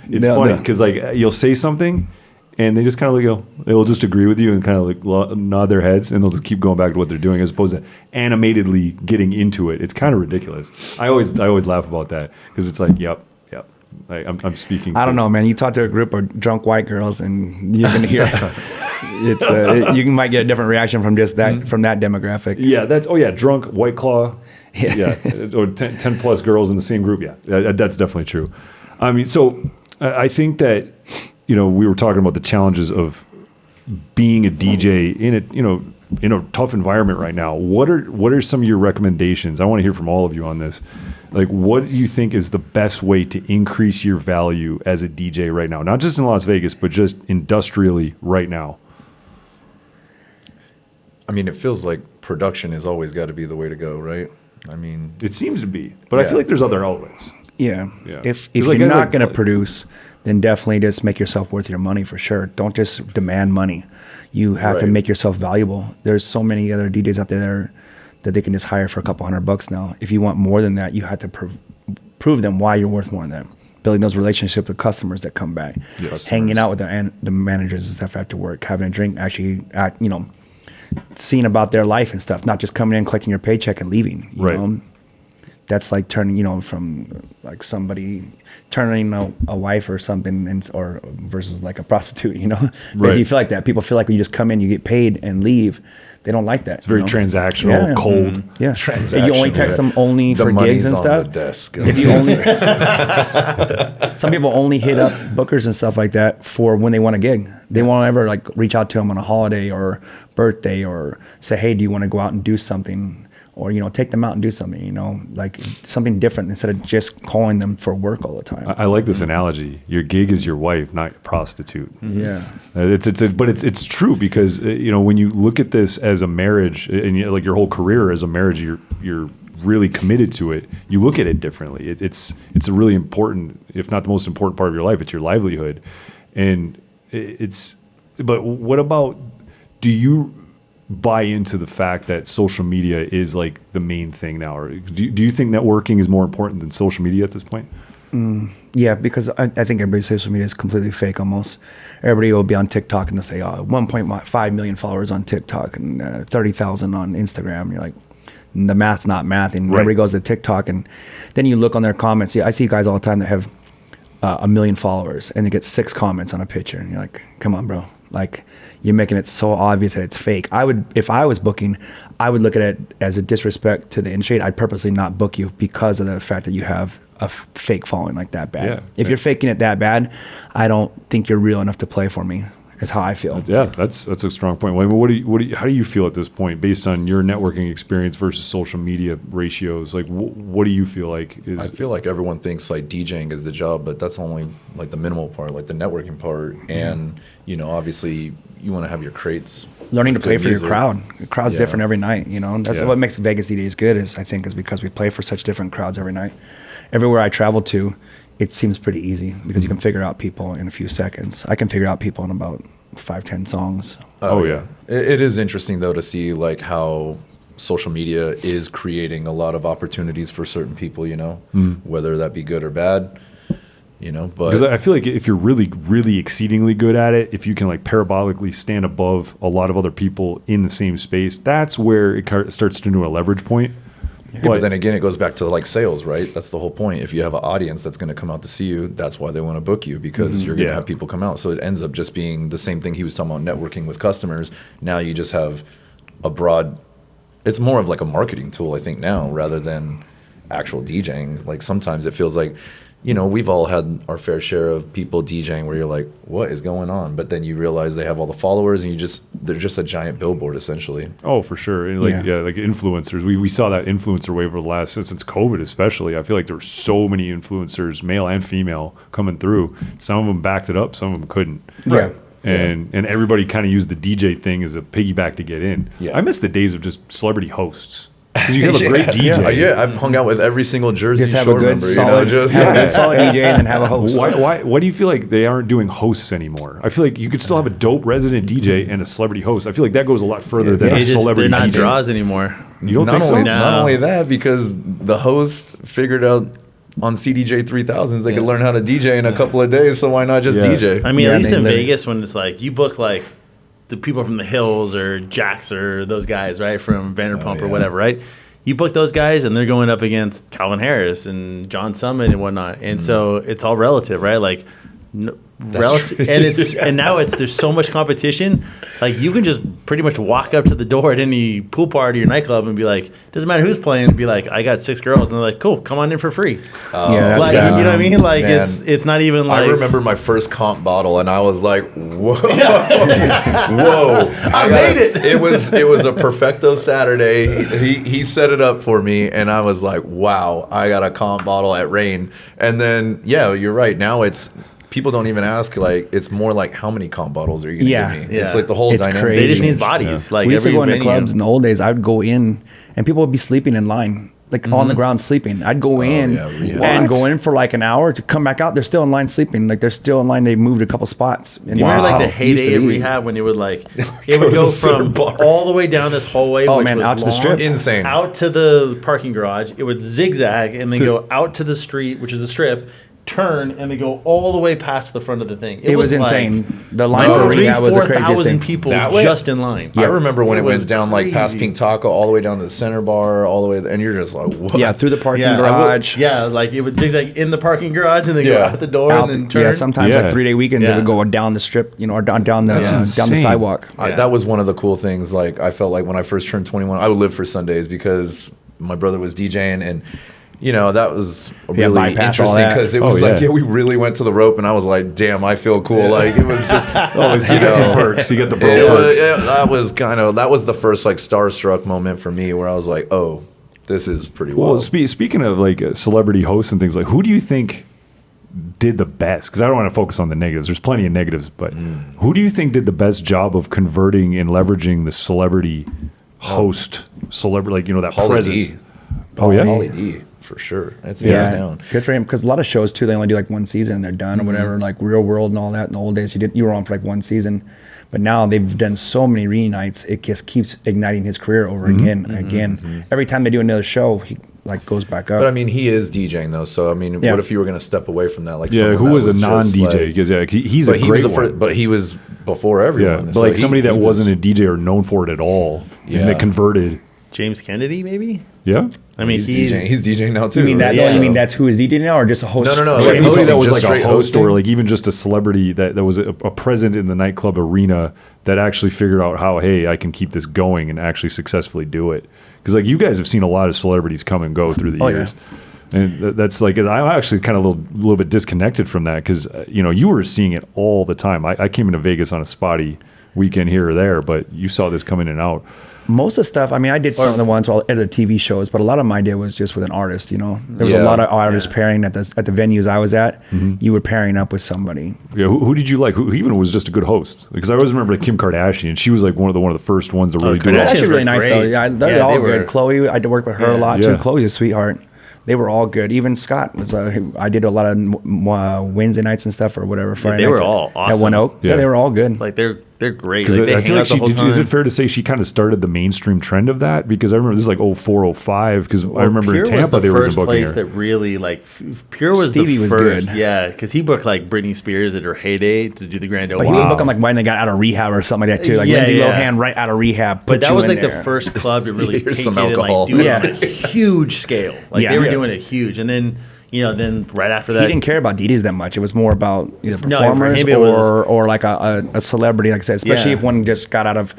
it's funny because you'll say something and they just kind of go, they'll just agree with you and kind of nod their heads, and they'll just keep going back to what they're doing as opposed to animatedly getting into it. It's kind of ridiculous. I always laugh about that because it's like, yep. I'm speaking. I don't know, man. You talk to a group of drunk white girls, and you can hear you might get a different reaction from just that from that demographic. Yeah, drunk White Claw. Yeah, or 10 plus girls in the same group. Yeah, that's definitely true. I mean, so I think that we were talking about the challenges of being a DJ in a tough environment right now. What are some of your recommendations? I want to hear from all of you on this. Like, what do you think is the best way to increase your value as a DJ right now? Not just in Las Vegas, but just industrially right now. I mean, it feels like production has always got to be the way to go, right? I mean, it seems to be, but I feel like there's other outlets. Yeah. If you're not going to produce, then definitely just make yourself worth your money for sure. Don't just demand money. You have to make yourself valuable. There's so many other DJs out there that they can just hire for a couple $100 now. If you want more than that, you have to prove them why you're worth more than that. Building those relationships with customers that come back, hanging out with the managers and stuff after work, having a drink, actually, seeing about their life and stuff, not just coming in, collecting your paycheck and leaving. You know? That's like turning, from like somebody turning a wife or something, or versus like a prostitute, Because you feel like that. People feel like when you just come in, you get paid and leave. They don't like that. It's very transactional, cold. Mm-hmm. Yeah, transactional. You only text them only for gigs and stuff. The desk. If you only, some people only hit up bookers and stuff like that for when they want a gig. They won't ever like reach out to them on a holiday or birthday or say, "Hey, do you want to go out and do something?" Or take them out and do something, like something different instead of just calling them for work all the time. I like this analogy. Your gig is your wife, not your prostitute. Yeah, but it's true because when you look at this as a marriage and like your whole career as a marriage, you're really committed to it. You look at it differently. It's a really important, if not the most important part of your life. It's your livelihood, and But what about? Do you buy into the fact that social media is like the main thing now, or do you think networking is more important than social media at this point? Yeah, because I think everybody's social media is completely fake almost. Everybody will be on TikTok and they'll say 1.5 million followers on TikTok and 30,000 on Instagram. You're like, the math's not math, and everybody goes to TikTok, and then you look on their comments. I see guys all the time that have 1 million followers and they get 6 comments on a picture, and you're like, come on, bro. Like, you're making it so obvious that it's fake. If I was booking, I would look at it as a disrespect to the industry. I'd purposely not book you because of the fact that you have a fake following like that bad. Yeah. If you're faking it that bad, I don't think you're real enough to play for me. Is how I feel. Yeah, that's a strong point. How do you feel at this point, based on your networking experience versus social media ratios? Like, what do you feel like is? I feel like everyone thinks like DJing is the job, but that's only like the minimal part, like the networking part, and obviously you want to have your crates. Learning to play for your crowd. The crowd's different every night. That's what makes Vegas DJs good. Is because we play for such different crowds every night. Everywhere I travel to, it seems pretty easy because you can figure out people in a few seconds. I can figure out people in about 5-10 songs. Oh yeah. It is interesting though to see like how social media is creating a lot of opportunities for certain people, whether that be good or bad, but because I feel like if you're really, really exceedingly good at it, if you can like parabolically stand above a lot of other people in the same space, that's where it starts to do a leverage point. Yeah, but then again, it goes back to like sales, right? That's the whole point. If you have an audience that's going to come out to see you, that's why they want to book you, because you're going to have people come out. So it ends up just being the same thing he was talking about, networking with customers. Now you just have it's more of like a marketing tool, I think, now, rather than actual DJing. Like sometimes it feels like you know, we've all had our fair share of people DJing where you're like, what is going on? But then you realize they have all the followers, and they're just a giant billboard essentially. Oh, for sure. And like influencers. We saw that influencer wave over the last since COVID especially. I feel like there were so many influencers, male and female, coming through. Some of them backed it up, some of them couldn't. Yeah. And everybody kind of used the DJ thing as a piggyback to get in. Yeah. I miss the days of just celebrity hosts. Because you have a great DJ. Yeah, I've hung out with every single Jersey Just have Shore a good member. solid, have a good solid DJ and then have a host. Why do you feel like they aren't doing hosts anymore? I feel like you could still have a dope resident DJ and a celebrity host. I feel like that goes a lot further than a celebrity they're not DJ. draws anymore. You don't think so? Not only that, because the host figured out on CDJ 3000s they could learn how to DJ in a couple of days, so why not just DJ? I mean, at least in Vegas, when it's like you book like the people from the Hills or Jax or those guys, right, from Vanderpump or whatever, right? You book those guys, and they're going up against Calvin Harris and John Summit and whatnot, and so it's all relative, right? Like, relative, and now there's so much competition. Like, you can just pretty much walk up to the door at any pool party or nightclub and be like, doesn't matter who's playing, and be like, I got 6 girls, and they're like, cool, come on in for free. That's like, bad. you know what I mean? Like, Man. it's not even like. I remember my first comp bottle, and I was like, "Whoa, whoa!" I made it. It was a perfecto Saturday. He set it up for me, and I was like, "Wow, I got a comp bottle at Rain." And then, yeah, you're right. Now people don't even ask. Like, it's more like, how many comp bottles are you gonna give me? Yeah. It's like the whole It's dynamic. crazy. They just need bodies. Like, We used to every go into venue. clubs in the old days. I would go in, and people would be sleeping in line, like on the ground sleeping. I'd go in yeah, rehab. and What? go in for like an hour to come back out. They're still in line sleeping. Like, they're still in line. They moved a couple spots. And You remember that's like the how it used to heyday of be. rehab when it would go to center from bar. all the way down this hallway, Oh, which man, was out to the long, strip. Insane. out to the parking garage. It would zigzag and then go out to the street, which is the strip, turn, and then go all the way past the front of the thing. It was insane. The line No, for rehab was the craziest 4,000 thing. people That way? just in line. I remember when it was went down like past crazy. Pink Taco, all the way down to the center bar, all the way, and you're just like, what? Yeah, through the parking Yeah, garage. like it would zigzag in the parking garage and then go Yeah. out the door Out, and then turn. yeah, sometimes Yeah. like 3-day weekends it Yeah. would go down the strip, or down the That's down the insane. sidewalk. That was one of the cool things. Like, I felt like when I first turned 21, I would live for Sundays because my brother was DJing, and that was really bypass all interesting that. because it was Oh, like, yeah. we really went to the rope, and I was like, damn, I feel cool. Like, it was just, Oh, so you got some perks. You got the bro it perks. was, that was the first like starstruck moment for me where I was like, oh, this is pretty Well, wild. speaking of like celebrity hosts and things, like who do you think did the best? Because I don't want to focus on the negatives. There's plenty of negatives, but who do you think did the best job of converting and leveraging the celebrity host, celebrity, like that Pauly presence? D. Oh yeah, Pauly D, for sure. That's hands Yeah, down. good for him. Because a lot of shows too, they only do like one season and they're done or whatever. Like Real World and all that. In the old days, you were on for like one season, but now they've done so many reunites. It just keeps igniting his career over again and again. Every time they do another show, he like goes back up. But I mean, he is DJing though, so I mean, Yeah. what if you were going to step away from that? Like, yeah. someone Who that was a just, non-DJ? like- Because he's a but he was great the one. first, but he was before Yeah, everyone. but so like he- somebody that he was- wasn't a DJ or known for it at all, and Yeah. that converted. James Kennedy, maybe. Yeah, I mean, he's DJing. He's DJing now too. you mean that? right? No, Yeah. you mean that's who is DJ now, or just a host? No. like Like, anybody hosting, that was just like a straight host hosting. or like even just a celebrity that was a present in the nightclub arena that actually figured out how, hey, I can keep this going and actually successfully do it. Because like you guys have seen a lot of celebrities come and go through the years. And that's like, I'm actually kind of a little bit disconnected from that because, you were seeing it all the time. I came into Vegas on a spotty weekend here or there, but you saw this come in and out. Most of the stuff, I mean, I did some of the ones at the TV shows, but a lot of my did was just with an artist. There was a Yeah. lot of artists pairing at the venues I was at. You were pairing up with somebody. Yeah, who did you like? Who even was just a good host? Because I always remember Kim Kardashian. She was like one of the first ones to really do It's Kardashians it. actually were really nice though. great. Yeah, they're Yeah, all they good. were- Chloe, I did work with her a lot Yeah. too. Chloe's a sweetheart. They were all good. Even Scott was. I did a lot of Wednesday nights and stuff or whatever. Friday they were nights all at awesome. One Oak. Yeah. Yeah, they were all good. Like they're great. Because Like, they I hang feel out like the whole is it time. fair to say she kind of started the mainstream trend of that? Because I remember this is like 04, 05, because I remember in Pure was Tampa the they were even first booking place her. that really like Pure was Stevie the was first. good. Yeah, because he booked like Britney Spears at her heyday to do the grand But opening. he would book them like when they got out of rehab or something like that too. Like Yeah, Lindsay yeah. Lohan right out of rehab. But put that you was in like the there. first club to really Here's take some it and alcohol. like do it Yeah. on a huge scale. Like Yeah. they were Yeah. doing it huge, and then then right after He that, didn't care about DJs that much. It was more about either No, for performers him it was- or like a celebrity, like I said, especially Yeah. if one just got out of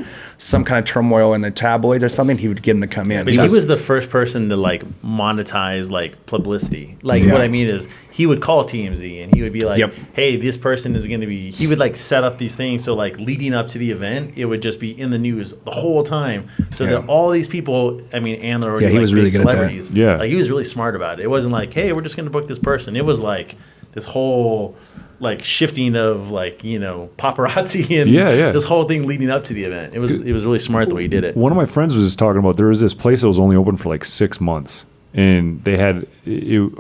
some kind of turmoil in the tabloids or something, he would get him to come in. But he was the first person to like monetize like publicity. Like what I mean is he would call TMZ and he would be like, hey, this person is going to be, he would like set up these things. So like leading up to the event, it would just be in the news the whole time. So that all these people, I mean, and they're already he was really good celebrities. at that. Like he was really smart about it. It wasn't like, hey, we're just going to book this person. It was like this whole like shifting of like, you know, paparazzi and this whole thing leading up to the event. It was really smart the way he did it. One of my friends was just talking about, there was this place that was only open for like 6 months, and they had it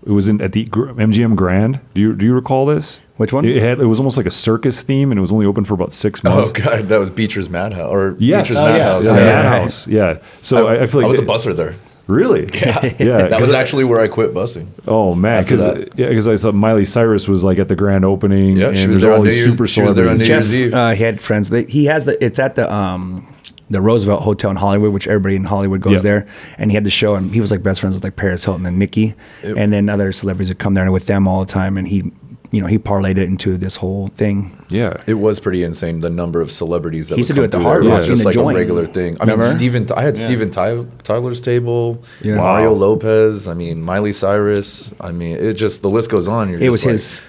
was at the MGM Grand. Do you recall this? Which one? It was almost like a circus theme, and it was only open for about 6 months. Oh God, that was Beecher's Madhouse or Beecher's Madhouse. Madhouse. Yeah. So I feel like I was a busser there. Really? Yeah. That was actually where I quit busing. Oh man, because I saw Miley Cyrus was like at the grand opening, and she was there's there all on these super She was there on New celebrities. Year's Eve. He had friends. It's at the Roosevelt Hotel in Hollywood, which everybody in Hollywood goes there. And he had the show, and he was like best friends with like Paris Hilton and Nicki, and then other celebrities would come there and with them all the time. And he parlayed it into this whole thing. Yeah, it was pretty insane, the number of celebrities that he used to would do it come the through Hard there. It Rock was in just the like joint. a regular thing. I Remember? mean, I had Steven Tyler's table, Yeah. Mario Lopez. I mean, Miley Cyrus. I mean, it just, the list goes on. It was his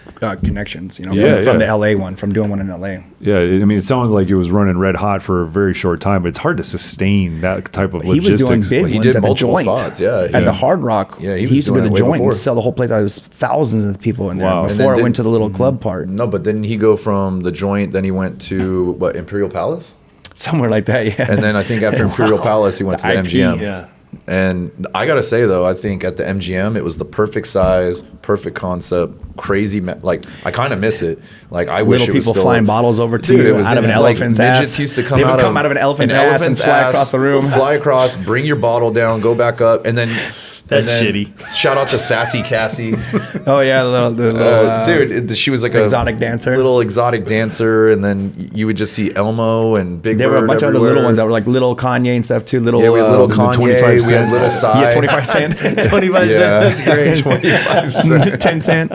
connections, from the LA one, from doing one in LA. Yeah, I mean, it sounds like it was running red hot for a very short time, but it's hard to sustain that type of logistics. He was doing big he ones did at the multiple joint. spots, At the Hard Rock. Yeah, he used to do doing the it way joint before. and sell the whole place. There was thousands of people in there Wow. before And it then went to the little club part. No, but didn't he go from the joint, then he went to, Imperial Palace? Somewhere like that, yeah. And then I think after Imperial Palace, he went to the IP, MGM. Yeah. And I gotta say though, I think at the MGM it was the perfect size, perfect concept, crazy. I kind of miss it. Like I wish Little it was people still flying bottles over to you out of an elephant's ass. Midgets used to come They would out come out of an elephant's ass and fly across the room. Fly across, bring your bottle down, go back up, and then. That's and then shitty. Shout out to Sassy Cassie. Oh yeah, the little Dude, she was like exotic a dancer. little exotic dancer, and then you would just see Elmo and Big There Bird were a bunch of other everywhere. little ones that were like little Kanye and stuff too. Little, Yeah, we had little the Kanye, 25 we had cent. little Psy. yeah, 25 cent, 25 Yeah. cents. That's great. 25 cents. 10 cent.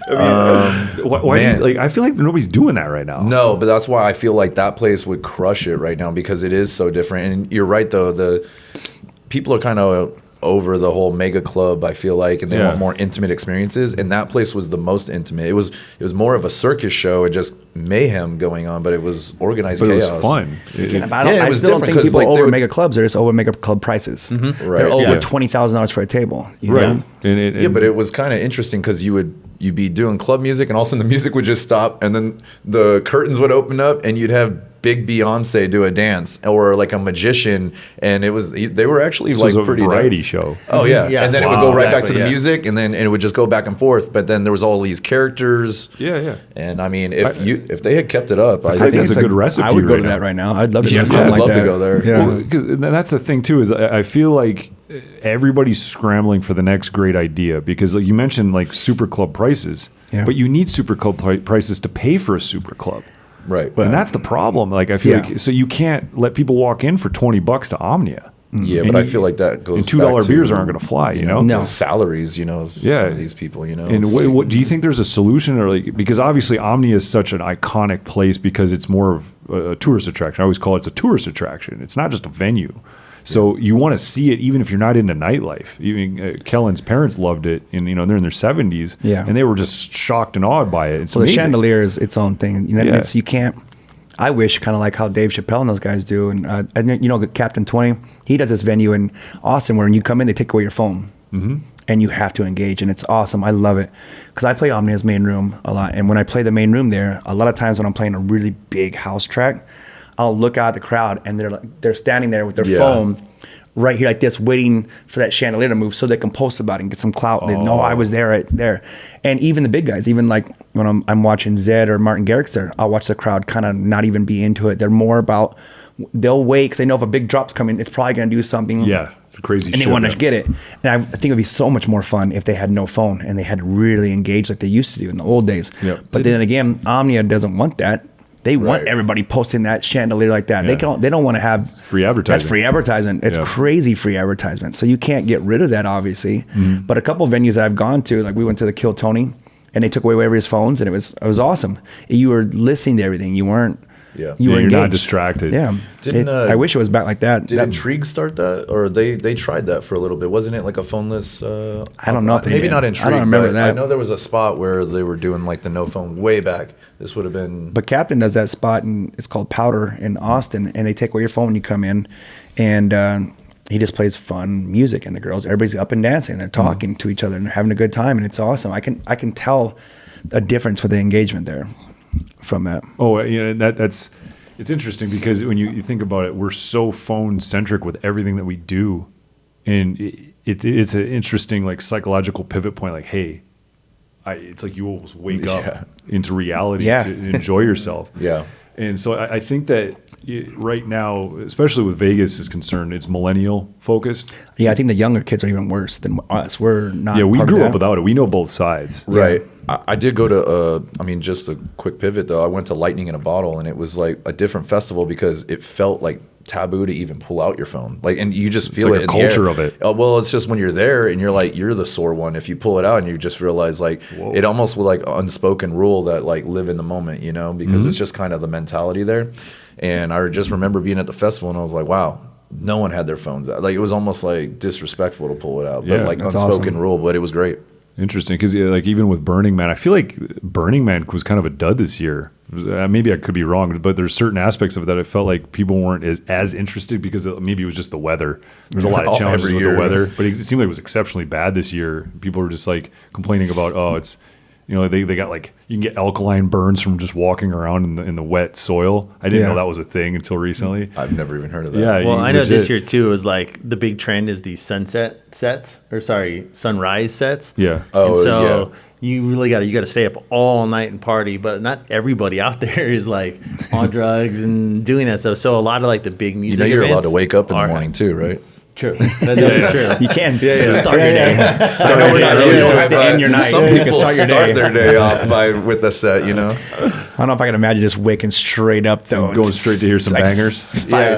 Why Man. I feel like nobody's doing that right now. No, but that's why I feel like that place would crush it right now because it is so different. And you're right though, the people are kind of over the whole mega club, I feel like, and they want more intimate experiences. And that place was the most intimate. It was more of a circus show and just mayhem going on, but it was organized but chaos. it was fun. I was still don't different think 'cause, people like, they over would- mega clubs. They're just over mega club prices. Right. They're over Yeah. $20,000 for a table. You Right. know? And But it was kind of interesting because you'd be doing club music and all of a sudden the music would just stop and then the curtains would open up and you'd have big Beyonce do a dance or like a magician, and they were actually so like it was a pretty variety show. Oh yeah. Yeah. And then it would Wow. go right back to Exactly, the yeah. music, and then it would just go back and forth. But then there was all these characters. Yeah. And I mean, if they had kept it up, I think think that's a good recipe I would go right to now. that right now. I'd love to Yeah, do something I'd like love that. to go there. Yeah. Well, 'cause that's the thing too, is I feel like everybody's scrambling for the next great idea because, like you mentioned, like super club prices, but you need super club prices to pay for a super club. right. And that's the problem. Like I feel like so you can't let people walk in for $20 to Omnia. Yeah, And but I you- feel like that goes. And $2 back beers to, aren't going to fly. You know. No. salaries. Some of these people. And it's- what do you think there's a solution, or like, because obviously Omnia is such an iconic place because it's more of a tourist attraction. I always call it a tourist attraction. It's not just a venue. So you want to see it even if you're not into nightlife. Even Kellen's parents loved it, and they're in their 70s, and they were just shocked and awed by it. It's So the amazing. chandelier is its own thing. Yeah. You can't. I wish kind of like how Dave Chappelle and those guys do, and Captain 20. He does this venue in Austin where when you come in, they take away your phone, and you have to engage, and it's awesome. I love it because I play Omnia's main room a lot, and when I play the main room there, a lot of times when I'm playing a really big house track, I'll look out at the crowd and they're standing there with their phone right here like this, waiting for that chandelier to move so they can post about it and get some clout. They know I was there. And even the big guys, even like when I'm watching Zed or Martin Garrix there, I'll watch the crowd kind of not even be into it. They're more about, they'll wait because they know if a big drop's coming, it's probably going to do something. Yeah, it's a crazy And shit. they want to get it. And I think it would be so much more fun if they had no phone and they had really engaged like they used to do in the old days. Yeah. But then again, Omnia doesn't want that. They want everybody posting that chandelier like that. Yeah. They don't want to have free advertising. That's free advertisement. It's crazy free advertisement. So you can't get rid of that, obviously. But a couple of venues that I've gone to, like we went to the Kill Tony, and they took away everybody's phones, and it was awesome. You were listening to everything. You weren't. Yeah. You're engaged. not distracted. Yeah. I wish it was back like that. Did Intrigue start that, or they tried that for a little bit? Wasn't it like a phoneless? I don't know if they maybe did. not Intrigue. I don't remember but that. I know there was a spot where they were doing like the no phone way back. This would have been. But Captain does that spot, and it's called Powder in Austin, and they take away your phone when you come in, and he just plays fun music, and the girls, everybody's up and dancing, they're talking to each other and they're having a good time, and it's awesome. I can tell a difference with the engagement there from that. Oh, that's it's interesting because when you think about it, we're so phone centric with everything that we do, and it's an interesting like psychological pivot point. Like, hey, it's like you almost wake up into reality to enjoy yourself. Yeah. And so I think that right now, especially with Vegas is concerned, it's millennial focused. Yeah, I think the younger kids are even worse than us. We're not. Yeah, we part of grew that. up without it. We know both sides. Right. I did go to, just a quick pivot though. I went to Lightning in a Bottle, and it was like a different festival because it felt like taboo to even pull out your phone. Like, and you just feel like it a in the culture air. of it. Well, it's just when you're there and you're like, you're the sore one. If you pull it out and you just realize like, it almost was like unspoken rule that like live in the moment, because it's just kind of the mentality there. And I just remember being at the festival and I was like, wow, no one had their phones out. Like, it was almost like disrespectful to pull it out, but like unspoken awesome. rule, but it was great. Interesting, because like even with Burning Man, I feel like Burning Man was kind of a dud this year. Maybe I could be wrong, but there's certain aspects of it that I felt like people weren't as interested because maybe it was just the weather. There's a lot of challenges with the weather, but it seemed like it was exceptionally bad this year. People were just like complaining about, it's they got like you can get alkaline burns from just walking around in the wet soil. I didn't know that was a thing until recently. I've never even heard of that. Yeah, well, I know this year too is like the big trend is these sunrise sets. Yeah. And so you really got to stay up all night and party, but not everybody out there is like on drugs and doing that stuff. So a lot of like the big music you're allowed events to wake up in the morning too, right? True. That is true. You can. Start your day. Start your day. You don't have to end your night. Some You can people start your start day. their day off with a set, I don't know if I can imagine just waking straight up though. Going straight to hear some bangers.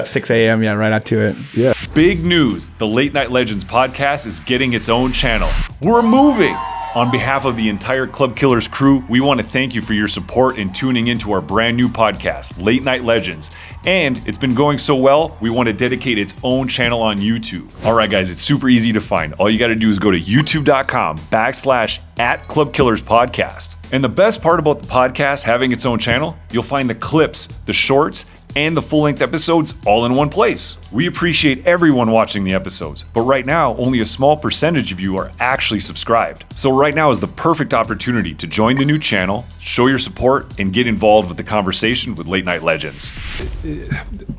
6 a.m. Yeah, right up to it. Yeah. Big news. The Late Night Legends podcast is getting its own channel. We're moving. On behalf of the entire Club Killers crew, we want to thank you for your support in tuning into our brand new podcast, Late Night Legends. And it's been going so well, we want to dedicate its own channel on YouTube. All right, guys, it's super easy to find. All you got to do is go to youtube.com/@ClubKillersPodcast. And the best part about the podcast having its own channel, you'll find the clips, the shorts, and the full-length episodes all in one place. We appreciate everyone watching the episodes, but right now, only a small percentage of you are actually subscribed. So right now is the perfect opportunity to join the new channel, show your support, and get involved with the conversation with Late Night Legends.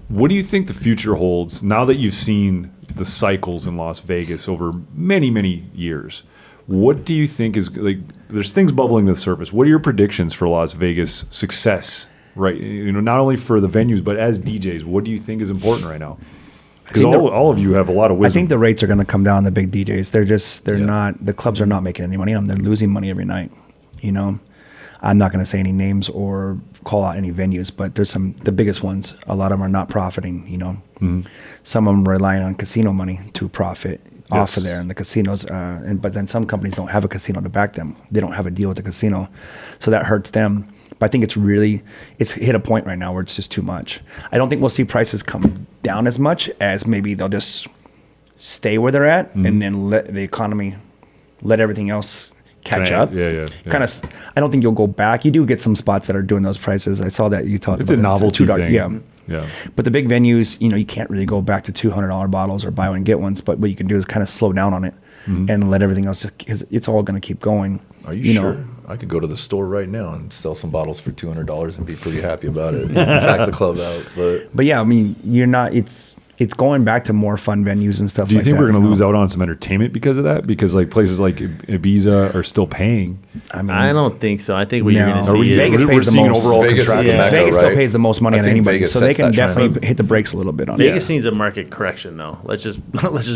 What do you think the future holds now that you've seen the cycles in Las Vegas over many, many years? What do you think is, like, there's things bubbling to the surface. What are your predictions for Las Vegas success? Right, not only for the venues, but as DJs, what do you think is important right now? Because all of you have a lot of wisdom. I think the rates are going to come down. The big DJs, they're not. The clubs are not making any money on them. They're losing money every night. I'm not going to say any names or call out any venues, but there's the biggest ones. A lot of them are not profiting. Some of them relying on casino money to profit off of there, and the casinos. But then some companies don't have a casino to back them. They don't have a deal with the casino, so that hurts them. But I think it's hit a point right now where it's just too much. I don't think we'll see prices come down as much as maybe they'll just stay where they're at and then let the economy, let everything else catch up. Yeah. Kind of. I don't think you'll go back. You do get some spots that are doing those prices. I saw that you talked It's about a novelty thing. Yeah. But the big venues, you can't really go back to $200 bottles or buy one get ones. But what you can do is kind of slow down on it and let everything else, because it's all going to keep going. Are you sure? I could go to the store right now and sell some bottles for $200 and be pretty happy about it. Pack the club out, but yeah, I mean, you're not. It's going back to more fun venues and stuff. Do you like think that, we're going to lose out on some entertainment because of that? Because like places like Ibiza are still paying. I mean, I don't think so. I think what you're going to see Vegas is pays the seeing most. an overall Vegas is the contraction. mecca, Vegas still right? pays the most money I on think anybody, Vegas so they sets can that trend. definitely hit the brakes a little bit on it. Vegas needs a market correction, though. Let's just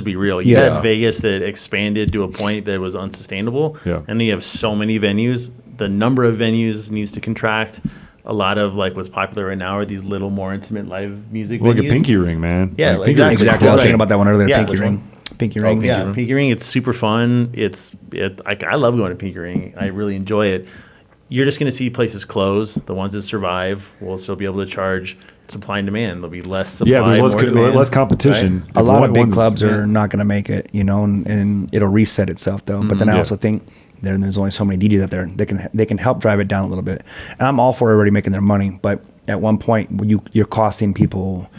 be real. You Yeah. had Vegas that expanded to a point that was unsustainable, and you have so many venues. The number of venues needs to contract. A lot of like what's popular right now are these little more intimate live music Look venues. at Pinky Ring, man. Yeah, Pinky exactly. Ring's Exactly. I was cool. thinking about that one earlier. Yeah, Pinky which Ring. Pinky Ring. Pinky Yeah, Ring. Pinky Ring. It's super fun. I love going to Pinky Ring. I really enjoy it. you're just going to see places close. The ones that survive will still be able to charge supply and demand. There'll be less supply. Yeah, there's more demand, less competition. right? A lot of big clubs are not going to make it, and it'll reset itself though. But then I also think there's only so many DJs out there. They can help drive it down a little bit. And I'm all for everybody making their money, but at one point you're costing people.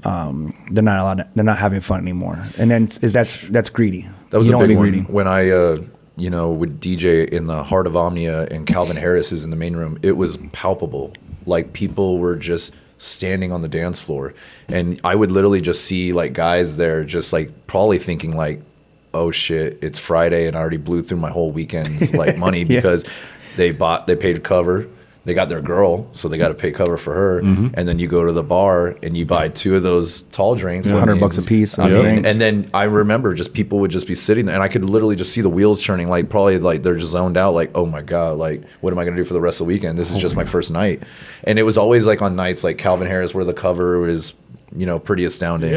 They're not having fun anymore. And then that's greedy. That was you a big one. Greedy. When I would DJ in the Heart of Omnia and Calvin Harris is in the main room, it was palpable. Like people were just standing on the dance floor, and I would literally just see like guys there just like probably thinking like, oh shit, it's Friday and I already blew through my whole weekend's like money because they paid cover. They got their girl, so they got to pay cover for her. And then you go to the bar and you buy 2 of those tall drinks. $100 a piece. And then I remember just people would just be sitting there, and I could literally just see the wheels turning, like probably like they're just zoned out, like, oh my God, like what am I going to do for the rest of the weekend? This is just my first night. And it was always like on nights like Calvin Harris where the cover was, pretty astounding.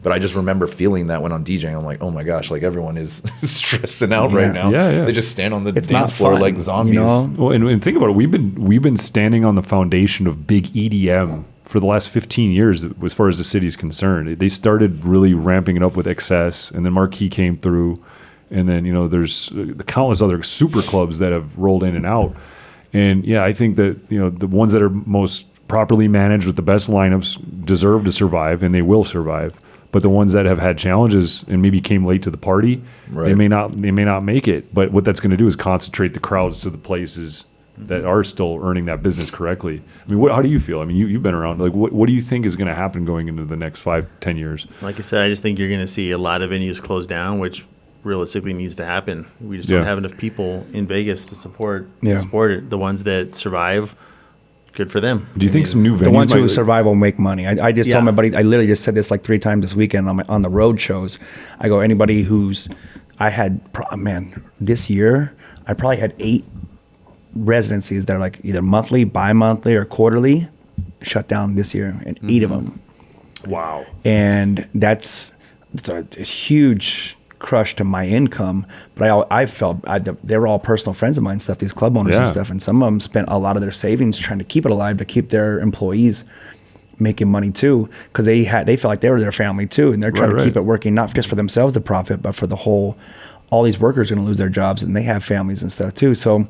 But I just remember feeling that when I'm DJing, I'm like, oh my gosh, like everyone is stressing out right now. They just stand on the dance floor like zombies. Well, and think about it. We've been standing on the foundation of big EDM for the last 15 years as far as the city's concerned. They started really ramping it up with Excess, and then Marquee came through, and then there's the countless other super clubs that have rolled in and out. And I think that the ones that are most properly managed with the best lineups deserve to survive, and they will survive. But the ones that have had challenges and maybe came late to the party, they may not make it. But what that's going to do is concentrate the crowds to the places that are still earning that business correctly. I mean, how do you feel? I mean, you've been around. Like, what do you think is going to happen going into the next 5-10 years? Like I said, I just think you're going to see a lot of venues close down, which realistically needs to happen. We just don't have enough people in Vegas to support it. The ones that survive, good for them. Do you think some new venues? The ones who survive will make money. I just told my buddy, I literally just said this like 3 times this weekend on the road shows. I go, anybody this year, I probably had 8 residencies that are like either monthly, bi-monthly, or quarterly shut down this year, and 8 of them. Wow. And it's a huge crush to my income, but I felt they were all personal friends of mine and stuff, these club owners and stuff, and some of them spent a lot of their savings trying to keep it alive, to keep their employees making money too, because they felt like they were their family too, and they're trying to keep it working, not just for themselves to profit, but for all these workers are going to lose their jobs, and they have families and stuff too. So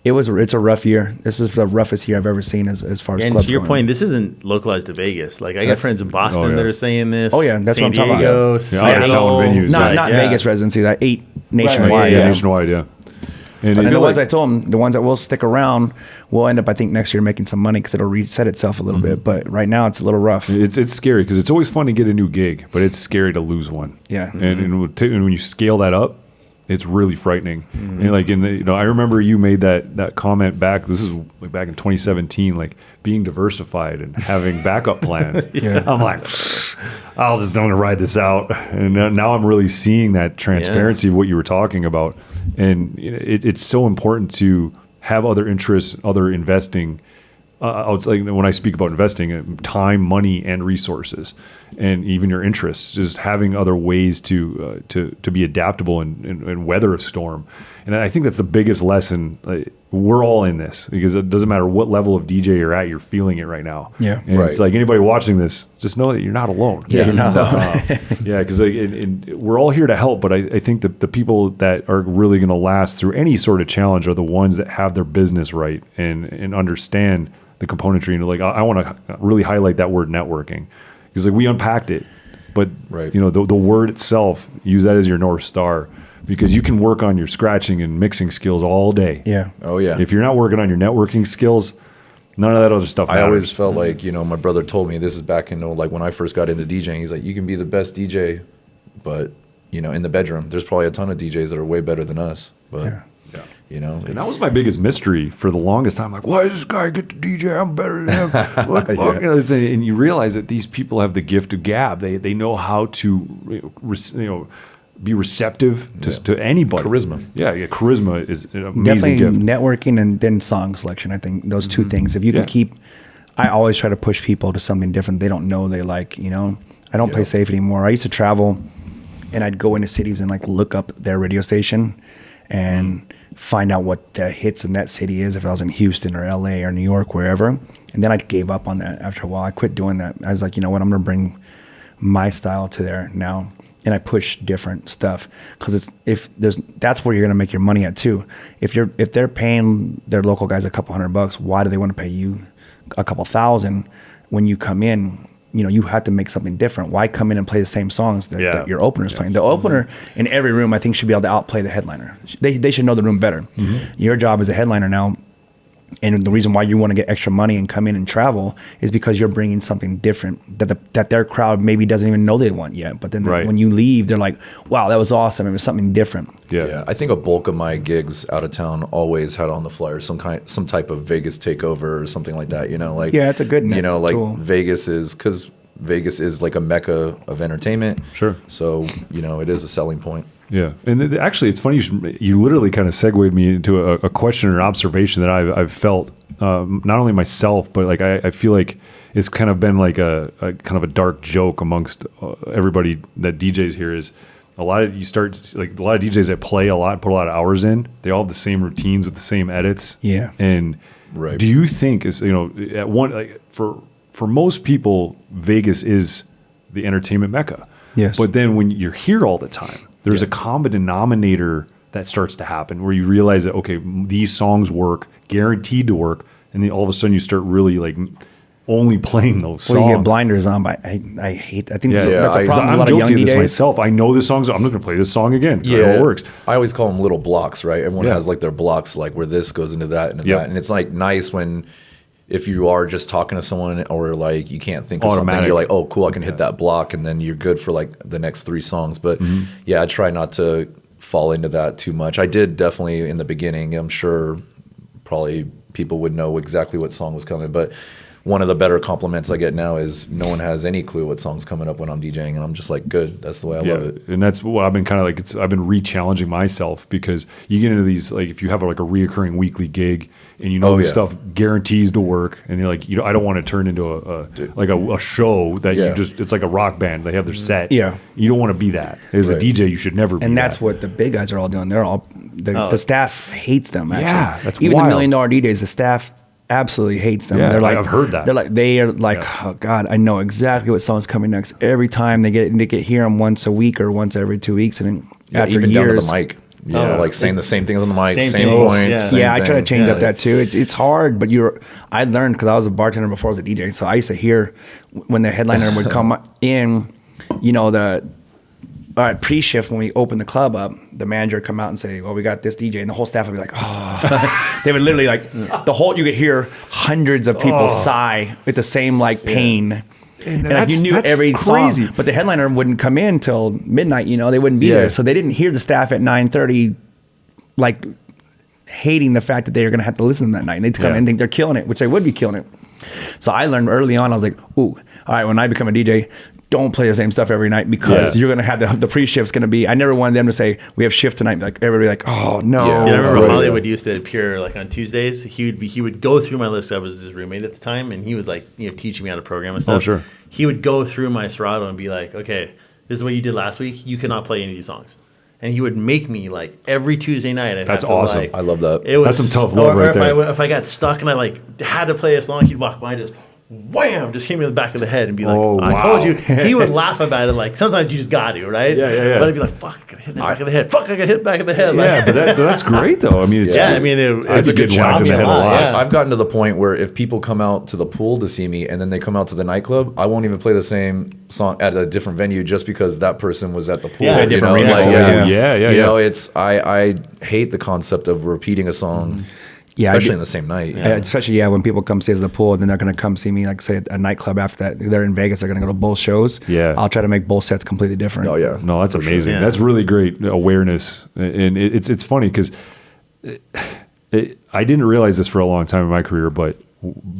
it's a rough year. This is the roughest year I've ever seen as far as and clubs to your going. point, this isn't localized to Vegas. Like I got friends in Boston that are saying this. Oh yeah, that's San what I'm talking Diego, about. Seattle, venues. Not Vegas residencies. 8 nationwide. Nationwide. And the ones I told them, the ones that will stick around, will end up, I think, next year making some money because it'll reset itself a little bit. But right now, it's a little rough. It's scary because it's always fun to get a new gig, but it's scary to lose one. Yeah. And when you scale that up, it's really frightening. And like I remember you made that comment back. This is like back in 2017, like being diversified and having backup plans. I'm like, I'll just don't ride this out. And now I'm really seeing that transparency of what you were talking about. And it's so important to have other interests, other investing. When I speak about investing, time, money, and resources, and even your interests, just having other ways to be adaptable and weather a storm. And I think that's the biggest lesson. We're all in this because it doesn't matter what level of DJ you're at, you're feeling it right now. Yeah, and it's like anybody watching this, just know that you're not alone. Yeah, you're not alone. Because we're all here to help, but I think that the people that are really going to last through any sort of challenge are the ones that have their business right and understand the componentry. And like I want to really highlight that word networking because like we unpacked it, but the word itself, use that as your North Star because you can work on your scratching and mixing skills all day. Yeah. Oh yeah. If you're not working on your networking skills, none of that other stuff matters. I always felt like, my brother told me, this is back in like when I first got into DJing, he's like, you can be the best DJ, but in the bedroom, there's probably a ton of DJs that are way better than us. But and that was my biggest mystery for the longest time. Like, why does this guy get to DJ? I'm better than him. And you realize that these people have the gift of gab. They know how to, be receptive to anybody. Charisma. Yeah, charisma is an amazing Definitely gift. Networking and then song selection. I think those 2 things. If you can keep, I always try to push people to something different they don't know they like. I don't play safe anymore. I used to travel, and I'd go into cities and like look up their radio station and find out what the hits in that city is, if I was in Houston or LA or New York, wherever. And then I gave up on that after a while. I quit doing that. I was like, you know what, I'm going to bring my style to there now. And I push different stuff because that's where you're going to make your money at too. If they're paying their local guys a couple $100, why do they want to pay you a couple thousand when you come in? You know, you have to make something different. Why come in and play the same songs that your opener's playing? The opener in every room, I think, should be able to outplay the headliner. They should know the room better. Your job as a headliner now, and the reason why you want to get extra money and come in and travel is because you're bringing something different that their crowd maybe doesn't even know they want yet. But then when you leave, they're like, wow, that was awesome. It was something different. Yeah. I think a bulk of my gigs out of town always had on the flyer some type of Vegas takeover or something like that. You know, like it's a good tool. Vegas is like a mecca of entertainment. Sure. So it is a selling point. Yeah, and actually, it's funny. You literally kind of segued me into a question or observation that I've felt not only myself, but like I feel like it's kind of been like a kind of a dark joke amongst everybody that DJs here is a lot of DJs that play a lot, put a lot of hours in. They all have the same routines with the same edits. Yeah, and do you think at one for most people, Vegas is the entertainment mecca. Yes, but then when you're here all the time, there's a common denominator that starts to happen where you realize that, okay, these songs work, guaranteed to work, and then all of a sudden you start really like only playing those songs. Well, you get blinders on, but I think that's a problem. I'm guilty of this myself. I know this song, I'm not going to play this song again. Yeah, it works. I always call them little blocks, right? Everyone has like their blocks, like where this goes into that and that. And it's like nice when if you are just talking to someone or like you can't think of something, you're like, oh, cool, I can hit that block, and then you're good for like the next 3 songs. But I try not to fall into that too much. I did definitely in the beginning. I'm sure probably people would know exactly what song was coming, but one of the better compliments I get now is no one has any clue what song's coming up when I'm DJing, and I'm just like, good. That's the way I love it. And that's what I've been kind of like. I've been re-challenging myself because you get into these like if you have like a reoccurring weekly gig and this stuff guarantees to work, and you're like, I don't want to turn into a show that you just it's like a rock band. They have their set. Yeah, you don't want to be that as a DJ. You should never be. And that's what the big guys are all doing. They're all the staff hates them. Actually. Yeah, that's even wild. the $1 million DJs. The staff absolutely hates them. Yeah, they're like, I've heard that. They are like, oh God, I know exactly what song's coming next. Every time they get hear them once a week or once every 2 weeks, and then after even years, down to the mic. Like saying the same things on the mic, same points. Yeah, I try to change up that too. It's hard, but I learned because I was a bartender before I was a DJ, so I used to hear when the headliner would come in, pre-shift when we open the club up, the manager would come out and say, well, we got this DJ, and the whole staff would be like, oh. They would literally like, you could hear hundreds of people sigh with the same like pain. And like you knew every crazy song, but the headliner wouldn't come in till midnight, they wouldn't be there. So they didn't hear the staff at 9:30 like hating the fact that they were going to have to listen that night. And they'd come in and think they're killing it, which they would be killing it. So I learned early on, I was like, ooh, all right, when I become a DJ, don't play the same stuff every night because you're going to have the pre-shift's going to be, I never wanted them to say, we have shift tonight. Like everybody like, oh no. Yeah, I remember Hollywood used to appear like on Tuesdays. He would go through my list. I was his roommate at the time, and he was like, teaching me how to program and stuff. Oh, sure. He would go through my Serato and be like, okay, this is what you did last week. You cannot play any of these songs. And he would make me like every Tuesday night. That's awesome. I love that. That's some tough love right there. If I got stuck and I like had to play a song, he'd walk by and just wham, just hit me in the back of the head and be like, I told you. He would laugh about it like, sometimes you just got to, right? Yeah. But I'd be like, fuck, I got to hit the back of the head. Fuck, I got to hit the back of the head. Yeah, but that's great though. I mean, it's it's a good whack in the head a lot. Yeah. I've gotten to the point where if people come out to the pool to see me and then they come out to the nightclub, I won't even play the same song at a different venue just because that person was at the pool. Yeah, different it's I hate the concept of repeating a song. Especially in the same night. Especially, when people come see us at the pool, then they're going to come see me, like, say, at a nightclub after that. They're in Vegas. They're going to go to both shows. Yeah. I'll try to make both sets completely different. Oh, yeah. No, that's amazing. Sure. That's really great awareness. And it's funny because I didn't realize this for a long time in my career, but,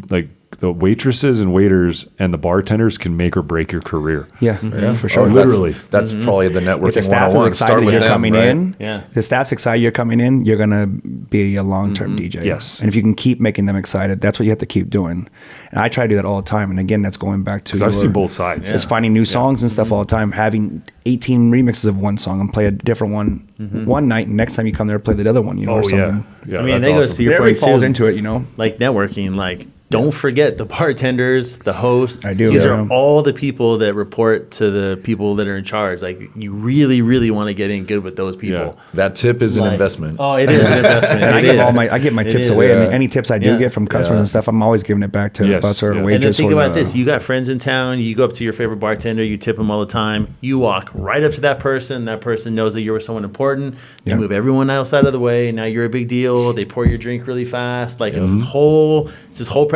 like, the waitresses and waiters and the bartenders can make or break your career. Yeah, for sure. Oh, literally. That's probably the networking If the staff is 101. excited Start that with you're them, coming right? in, Yeah. the staff's excited you're coming in, you're gonna be a long-term DJ. Yes. And if you can keep making them excited, that's what you have to keep doing. And I try to do that all the time. And again, that's going back to Because I've seen both sides. just finding new songs and stuff all the time, having 18 remixes of one song and play a different one one night, and next time you come there, play the other one, you know, or Oh, yeah. something. Yeah, I mean, that's that goes awesome. to your Everybody point falls too. into it, you know. Like networking, like don't forget the bartenders, the hosts. I do, These yeah. are all the people that report to the people that are in charge. Like you really, really want to get in good with those people. Yeah. That tip is an Like- investment. Oh, it is an investment. And I It give is. I give my It tips is. away, Yeah. and any tips I do Yeah. get from customers Yeah. and stuff, I'm always giving it back to a Yes, busser or yes. waitress. And then think or about the- this: you got friends in town. You go up to your favorite bartender. You tip them all the time. You walk right up to that person. That person knows that you were someone important. You Yeah. move everyone else out of the way. Now you're a big deal. They pour your drink really fast. Like it's this whole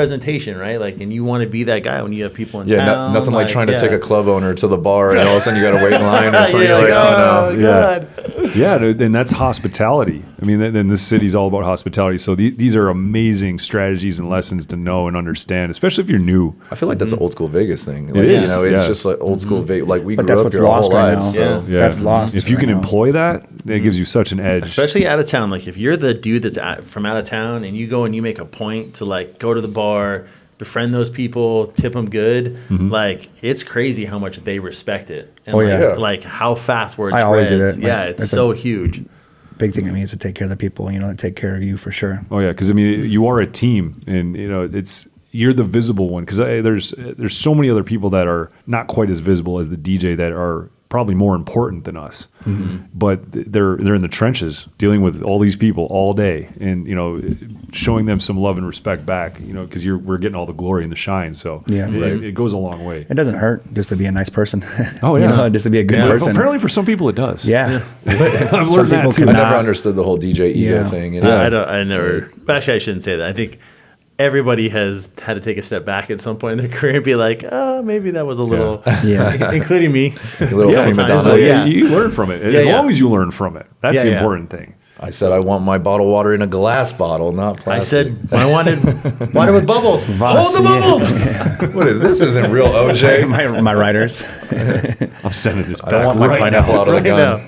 presentation, right? Like, and you want to be that guy when you have people in Yeah, town. nothing like trying to yeah. take a club owner to the bar and all of a sudden you got to wait in line or something. Yeah, You're like, like, oh no. Yeah. Yeah, dude, and that's hospitality. I mean, then this city's all about hospitality. So these are amazing strategies and lessons to know and understand, especially if you're new. I feel like that's an old school Vegas thing. Like, is, You know, it's yeah. just like old school Vegas. Like we But grew that's up what's here our lost whole right lives. now. So. Yeah. That's lost If you right can now. employ that, that gives you such an edge. Especially out of town. Like if you're the dude that's from out of town and you go and you make a point to like go to the bar, befriend those people, tip them good, like it's crazy how much they respect it. And Oh, like, yeah. Yeah. like how fast word I spreads. always do that. Like, Yeah, it's that's so huge. Big thing to me is to take care of the people, you know, that take care of you for sure. Oh yeah, because I mean, you are a team, and you know you're the visible one. Because there's so many other people that are not quite as visible as the DJ that are probably more important than us, but they're in the trenches dealing with all these people all day, and you know, showing them some love and respect back. You know, because we're getting all the glory and the shine. So Yeah. it goes a long way. It doesn't hurt just to be a nice person. Oh, You yeah. know, just to be a good Yeah. person. Apparently, for some people, it does. Yeah. I've Some learned that people too. can I not- never understood the whole DJ ego Yeah. thing. You know? I never. Actually, I shouldn't say that. I think everybody has had to take a step back at some point in their career and be like, oh, maybe that was a little, Yeah. including me. A little Yeah, prima times, donna. but yeah, yeah. you learn from it. As yeah. long as you learn from it, that's Yeah, the yeah. important thing. I said I want my bottled water in a glass bottle, not plastic. I said I wanted water with bubbles. Hold the bubbles. what is this? Isn't real OJ. my writers. I'm sending this back I don't want my right pineapple now. out of the gun.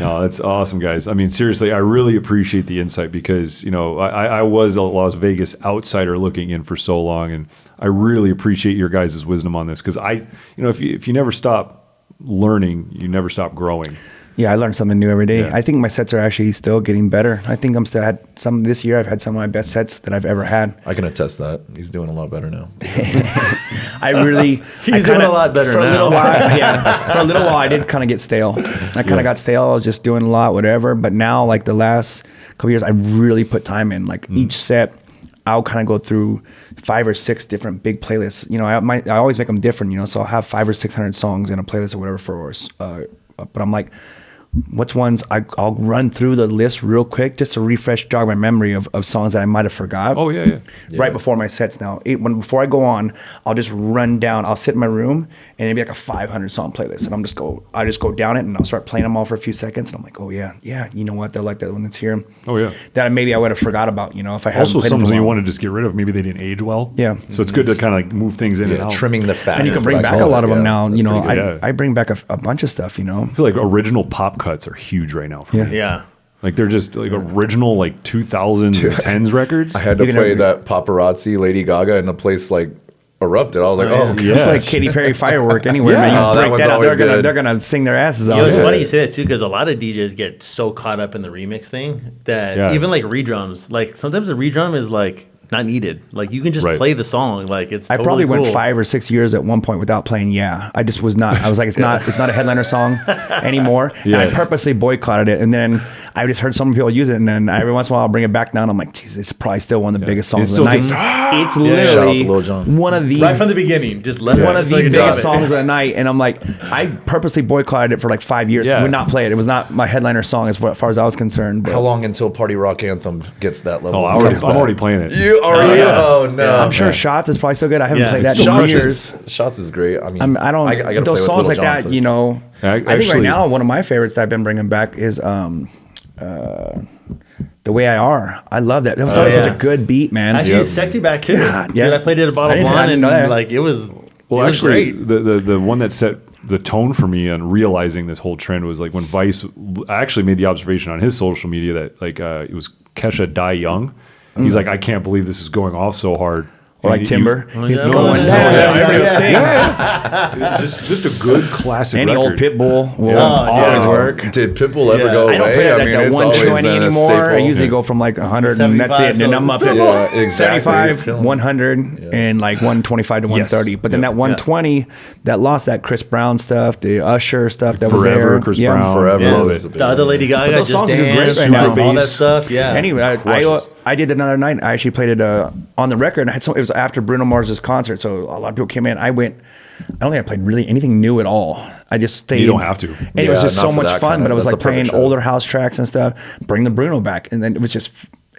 No, that's awesome, guys. I mean, seriously, I really appreciate the insight because, you know, I was a Las Vegas outsider looking in for so long, and I really appreciate your guys' wisdom on this because if you never stop learning, you never stop growing. Yeah, I learn something new every day. Yeah. I think my sets are actually still getting better. I think I'm still had some this year. I've had some of my best sets that I've ever had. I can attest that. He's doing a lot better now. I really He's doing a lot better for now. A little while, yeah, for a little while, I did kind of get stale. I kind of got stale. I was just doing a lot, whatever. But now, like the last couple years, I really put time in. Like each set, I'll kind of go through 5 or 6 different big playlists. You know, I always make them different. You know, so I'll have 500 or 600 songs in a playlist or whatever for us. But I'm like, what's ones I'll run through the list real quick just to jog my memory of songs that I might have forgot. Oh, yeah. Right before my sets now. Before I go on, I'll just run down. I'll sit in my room and it'll be like a 500 song playlist, and I just go down it and I'll start playing them all for a few seconds, and I'm like, oh yeah, you know what? They're like that one that's here. Oh, yeah. That maybe I would have forgot about. You know, if I hadn't Also, played them some for you long. want to just get rid of. Maybe they didn't age well. Yeah. So it's good to kind of like move things in and Yeah, out. trimming the fat. And you can is bring what I back a call lot it. of them Yeah, now. that's You know, pretty good. I bring back a bunch of stuff. You know. I feel like original pop cuts are huge right now for me. Yeah. Like they're just like original like 2010s records. I had to You can play never- that paparazzi Lady Gaga and the place like erupted. I was like, oh, yeah. Like Katy Perry firework anywhere. Yeah. Man, you Oh, that break one's that out, always good. they're gonna sing their asses You off. know, it's Yeah. funny you say that too, because a lot of DJs get so caught up in the remix thing that Yeah. even like redrums, like sometimes a redrum is like not needed. Like you can just Right. play the song. Like it's. I Totally probably went cool. 5 or 6 years at one point without playing Yeah. I just was not. I was like, it's not a headliner song anymore. Yeah. And I purposely boycotted it. And then I just heard some people use it. And then every once in a while I'll bring it back down. I'm like, geez, it's probably still one of the biggest songs It's of the still night. good It's Shout out to literally Lil Jon. one of the Right from the beginning, just let one it of the fucking drop biggest it. songs of the night. And I'm like, I purposely boycotted it for like 5 years. Yeah. Would not play it. It was not my headliner song as far as I was concerned. But how long until Party Rock Anthem gets that level? Oh, and comes I'm back? already playing it. You are you? yeah. Oh no! I'm sure Shots is probably still good. I haven't Yeah. played It's that in Shots years. Shots is great. I mean, I don't. I gotta those play with songs Lil like Jon, that, so- you know. I think Actually- right now one of my favorites that I've been bringing back is the The Way I Are. I love that. That was always such a good beat, man. Actually, it's sexy back too. Yeah. Dude, I played it at Bottle I One, didn't and know that. like it was. Well, it was actually, great. the one that set the tone for me on realizing this whole trend was like when Vice. I actually made the observation on his social media that like it was Kesha Die Young. He's like, I can't believe this is going off so hard. Or like And Timber. He's going Just a good classic Any record. old Pitbull will Yeah. always Yeah. work. Did Pitbull ever Yeah. go away? I don't play it at it's the always 120 been a anymore. I staple. usually go from like 100 and that's it. And then I'm up to Yeah, exactly. 75, He's killing it. 100, and like 125 to 130. But then that 120, that lost that Chris Brown stuff, the Usher stuff that was Forever, there. Chris Brown. Forever. Yeah. was a big The other one. Lady Gaga those just songs are great danced, right now. all that Bass. stuff. Yeah. Anyway, I did another night. I actually played it on the record. It was after Bruno Mars's concert, so a lot of people came in. I don't think I played really anything new at all. I just stayed. You don't have to. And it was Yeah, just not so for much that fun. kind of- But it was that's like the perfect playing show. older house tracks and stuff. Bring the Bruno back, and then it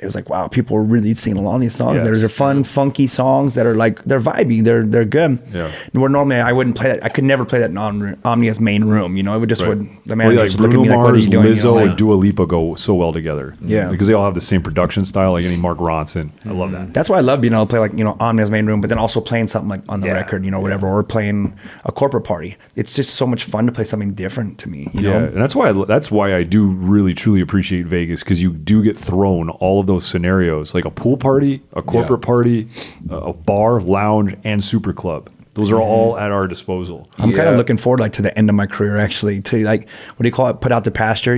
was like wow, people were really singing along these songs. Yes. They're fun, funky songs that are like they're vibey. They're good. Yeah. Where normally I wouldn't play that. I could never play that in Omnia's main room. You know, it would just Right. would the Well, manager like just look at Bruno me like, "What are Mars, you doing?" Lizzo, You know, and like- Dua Lipa go so well together. Yeah. Because they all have the same production style, like any Mark Ronson. I love that. That's why I love being able to play like, Omnia's main room, but then also playing something like on the Yeah. record, whatever, or playing a corporate party. It's just so much fun to play something different to me, you Yeah, know? and that's why I do really truly appreciate Vegas, because you do get thrown all of those scenarios, like a pool party, a corporate party, a bar, lounge, and super club. Those are all at our disposal. I'm kind Yeah. of looking forward like to the end of my career actually to like what do you call it, put out to pasture,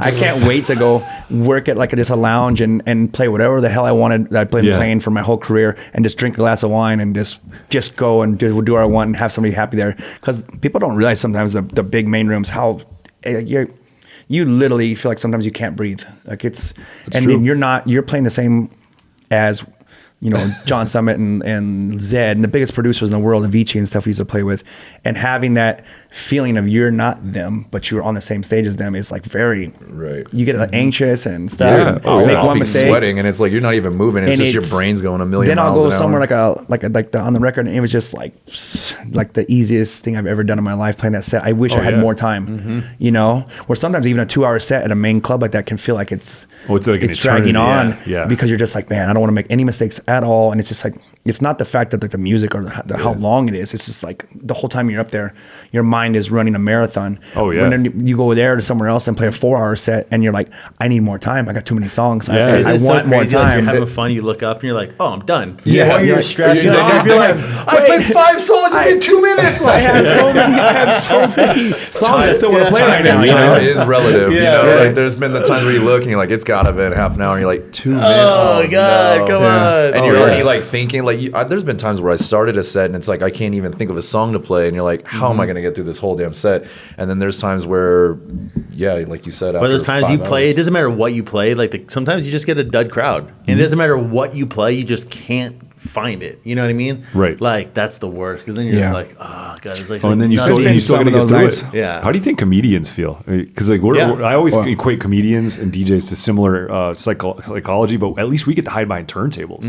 I can't wait to go work at like just a lounge and play whatever the hell I wanted that I've been Yeah. playing for my whole career and just drink a glass of wine and just go and do what I want and have somebody happy there, because people don't realize sometimes the big main rooms how you literally feel like sometimes you can't breathe, like it's and true. then you're playing the same as John Summit and Zed and the biggest producers in the world, and Avicii and stuff we used to play with, and having that feeling of you're not them, but you're on the same stage as them is like very, Right. you get like anxious and stuff. Yeah. and Oh, yeah. make I'll one be mistake. sweating, and it's like you're not even moving. It's And just your it's- brain's going a million Then I'll miles go an somewhere hour. like on the record, and it was just like the easiest thing I've ever done in my life playing that set. I wish I had yeah. more time, Where sometimes even a 2-hour set at a main club like that can feel like it's It's like an dragging eternity, on yeah. because you're just like, man, I don't want to make any mistakes at all, and it's just like it's not the fact that like the music or how long it is. It's just like the whole time you're up there, your mind is running a marathon. Oh, yeah. When then you go there to somewhere else and play a 4-hour set, and you're like, I need more time. I got too many songs. Yeah. I It's so want more crazy, like, time. you're having fun, you look up and you're like, oh, I'm done. Yeah, Or you're you're like- stretching. you're You're like, like, I played 5 songs in 2 minutes. I have so many songs I still want to play right now. Time is relative. Yeah. Like there's been the times where you look and you're like, it's gotta be half an hour. And you're like 2 minutes. oh, God, come on. And you're already like thinking like there's been times where I started a set and it's like I can't even think of a song to play, and you're like, how am I gonna get through this whole damn set? And then there's times where, like you said, But there's after times you 5 play, hours- it doesn't matter what you play. Like sometimes you just get a dud crowd, and it doesn't matter what you play, you just can't find it. You know what I mean? Right. Like that's the worst, because then you're Yeah. just like, oh god, it's like. Oh, and then you nothing. still been got to some get of through those it. Yeah. How do you think comedians feel? Because like Yeah. I always equate comedians and DJs to similar psychology, but at least we get to hide behind turntables.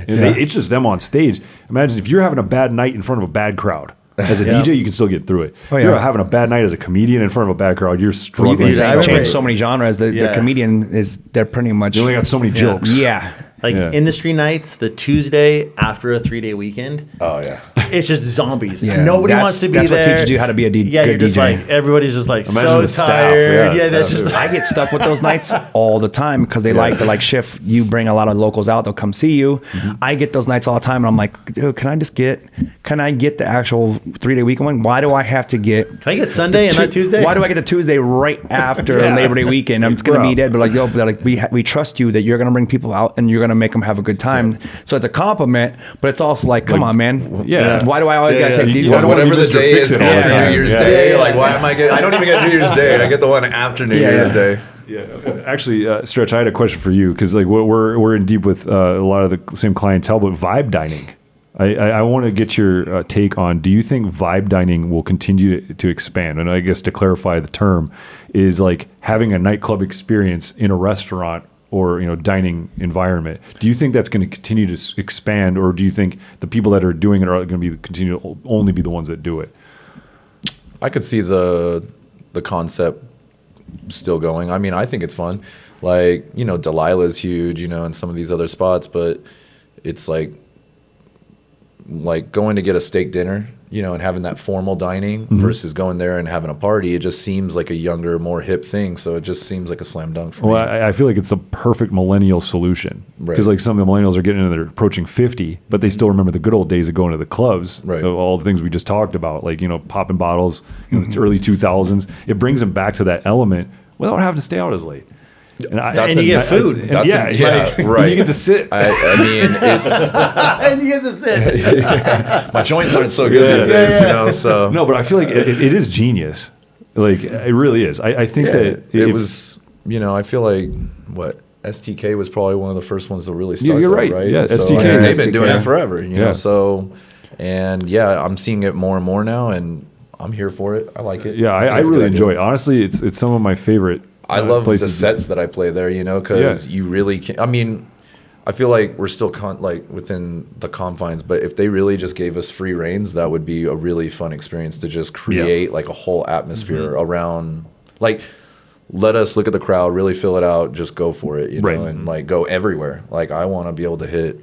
It's just them on stage. Imagine if you're having a bad night in front of a bad crowd. As a DJ, you can still get through it. Oh, If you're yeah. having a bad night as a comedian in front of a bad crowd, you're You struggling. can I say remember- change so many genres. The Yeah. comedian they're pretty much You only got so many jokes. yeah. Like Yeah. industry nights, the Tuesday after a 3-day weekend, Oh yeah. it's just zombies. Yeah. Nobody That's- wants to be that's what there. teaches you how to be a Yeah, good you're just DJ. like everybody's just like Imagine so the staff, tired. yeah, Yeah, that's staff just too. I get stuck with those nights all the time because they like to like shift. You bring a lot of locals out; they'll come see you. I get those nights all the time, and I'm like, dude, can I get the actual 3-day weekend one? Why do I have to get? Can I get Sunday and not Tuesday? Why do I get the Tuesday right after Yeah. Labor Day weekend? I'm just gonna Bro. be dead. But like, yo, but like we trust you that you're gonna bring people out and you're gonna make them have a good time. So it's a compliment, but it's also like, come on, man. yeah. Why do I always gotta take these? Yeah, ones? Whatever the Mr. day Fix is It on all the time. New Year's Yeah. Day. Yeah. Like, why am I getting? I don't even get New Year's Day. I get the one after New Year's Day. Yeah, actually, Stretch, I had a question for you because like we're in deep with a lot of the same clientele, but vibe dining. I want to get your take on. Do you think vibe dining will continue to expand? And I guess to clarify the term is like having a nightclub experience in a restaurant or dining environment. Do you think that's going to continue to expand, or do you think the people that are doing it are going to continue to only be the ones that do it? I could see the concept still going. I mean, I think it's fun. like, you know, Delilah's huge, you know, and some of these other spots, but it's like going to get a steak dinner, you know, and having that formal dining versus going there and having a party. It just seems like a younger, more hip thing. So it just seems like a slam dunk for me. I feel like it's the perfect millennial solution because like some of the millennials are getting into, they're approaching 50, but they still remember the good old days of going to the clubs, right? All the things we just talked about, like, you know, popping bottles, you know, the early 2000s. It brings them back to that element without having to stay out as late. And you get food. Right. You get to sit. I mean, it's And you get to sit. my joints aren't so good these days, you know. So No, but I feel like it is genius. Like it really is. I think that it was. You know, I feel like STK was probably one of the first ones to really start. You're right. Yeah, So, STK. I mean, they've been STK. doing it forever. You know, Yeah. so and I'm seeing it more and more now, and I'm here for it. I like it. Yeah, I think it's a really good enjoy idea. it. Honestly, it's some of my favorite. I love the places. sets that I play there, you know, because you really can. I mean, I feel like we're still within the confines, but if they really just gave us free reins, that would be a really fun experience to just create like a whole atmosphere around. Like, let us look at the crowd, really fill it out, just go for it, you know, and like go everywhere. Like, I want to be able to hit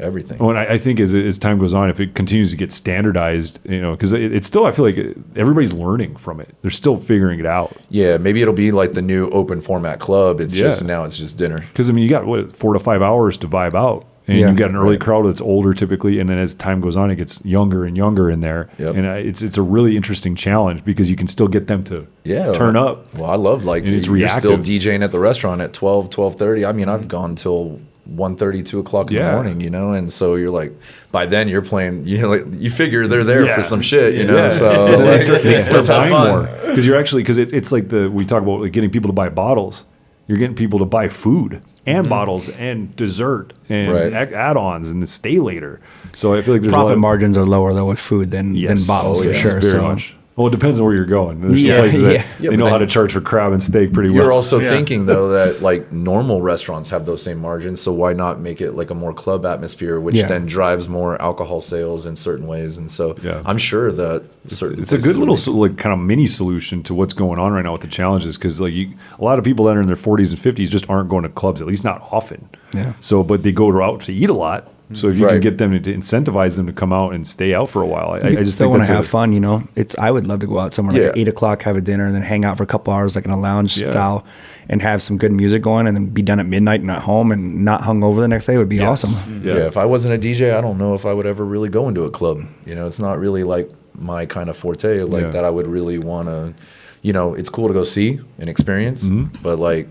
everything. Well, and I think as time goes on, if it continues to get standardized, you know, because it's still, I feel like everybody's learning from it. They're still figuring it out. Yeah, maybe it'll be like the new open format club. It's just now it's just dinner. Because I mean, you got 4 to 5 hours to vibe out, and you got an early crowd that's older typically, and then as time goes on, it gets younger and younger in there. Yep. And it's a really interesting challenge because you can still get them to turn up. Well, I love like And it's you're still reactive. DJing at the restaurant at 12:30. I mean, I've gone till 1:30, 2 o'clock in the morning, you know, and so you're like, by then you're playing, you know, like you figure they're there for some shit, you know. So and then like, they start let's have buying fun. more because you're actually it's like we talk about like getting people to buy bottles. You're getting people to buy food and bottles and dessert and add-ons and stay later. So I feel like there's Profit margins are lower though with food than bottles for sure. Very So much. Well, it depends on where you're going. There's some places that they know how to charge for crab and steak pretty well. You're also thinking though that like normal restaurants have those same margins, so why not make it like a more club atmosphere, which then drives more alcohol sales in certain ways? And so I'm sure that it's a good little like kind of mini solution to what's going on right now with the challenges, because like a lot of people that are in their 40s and 50s just aren't going to clubs, at least not often. Yeah. So, but they go out to eat a lot. So if you can get them to incentivize them to come out and stay out for a while, I just still think want that's to have fun, you know. I would love to go out somewhere like at 8 o'clock, have a dinner, and then hang out for a couple hours, like in a lounge style, and have some good music going, and then be done at midnight and at home and not hungover the next day would be awesome. Yeah, if I wasn't a DJ, I don't know if I would ever really go into a club. You know, it's not really like my kind of forte, like that I would really want to, you know, it's cool to go see and experience, but like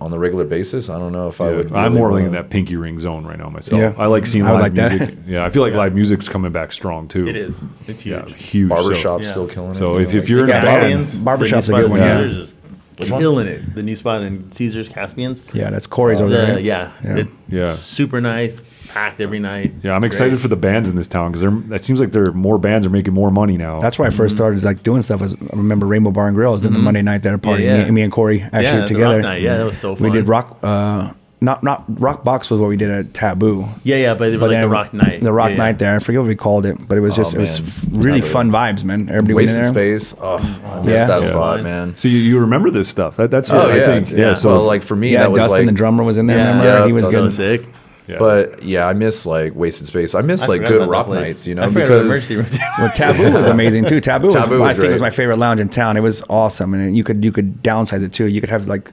on the regular basis, I don't know if I would. I'm more like in that pinky ring zone right now myself. Yeah. I like seeing I would live like music. that. Yeah, I feel like live music's coming back strong too. It is. It's huge. Yeah, huge. Barbershop's still killing it. So you if know, you're in a Caspian's, band, Barbershop's the a new good spot one, in Caesars is killing it. The new spot in Caesars, Caspian's. Yeah, that's Corey's over there. It's super nice, packed every night. Yeah, I'm excited for the bands in this town because it seems like more bands are making more money now. That's where I first started like doing stuff. I remember Rainbow Bar and Grill was doing the Monday night there party. Yeah. Me and Corey actually the together. rock night. Yeah, that was so fun. We did rock. Not Rock Box was what we did at Taboo. Yeah, but it was like the rock night. The rock night there. I forget what we called it, but it was just it was really fun vibes, man. Everybody went in Wasted there. Space. Oh, I missed that spot, man. So you remember this stuff? That's what I think. Yeah. So well, like for me, that was Dustin, like the drummer, was in there. Yeah, remember? He was Dustin good. was sick. Yeah. But I miss like Wasted Space. I miss like forgot good about rock that place. nights, you know, I forgot about the because emergency room too. Well, Taboo was amazing too. Taboo Taboo was I think great. was my favorite lounge in town. It was awesome, and you could downsize it too. You could have like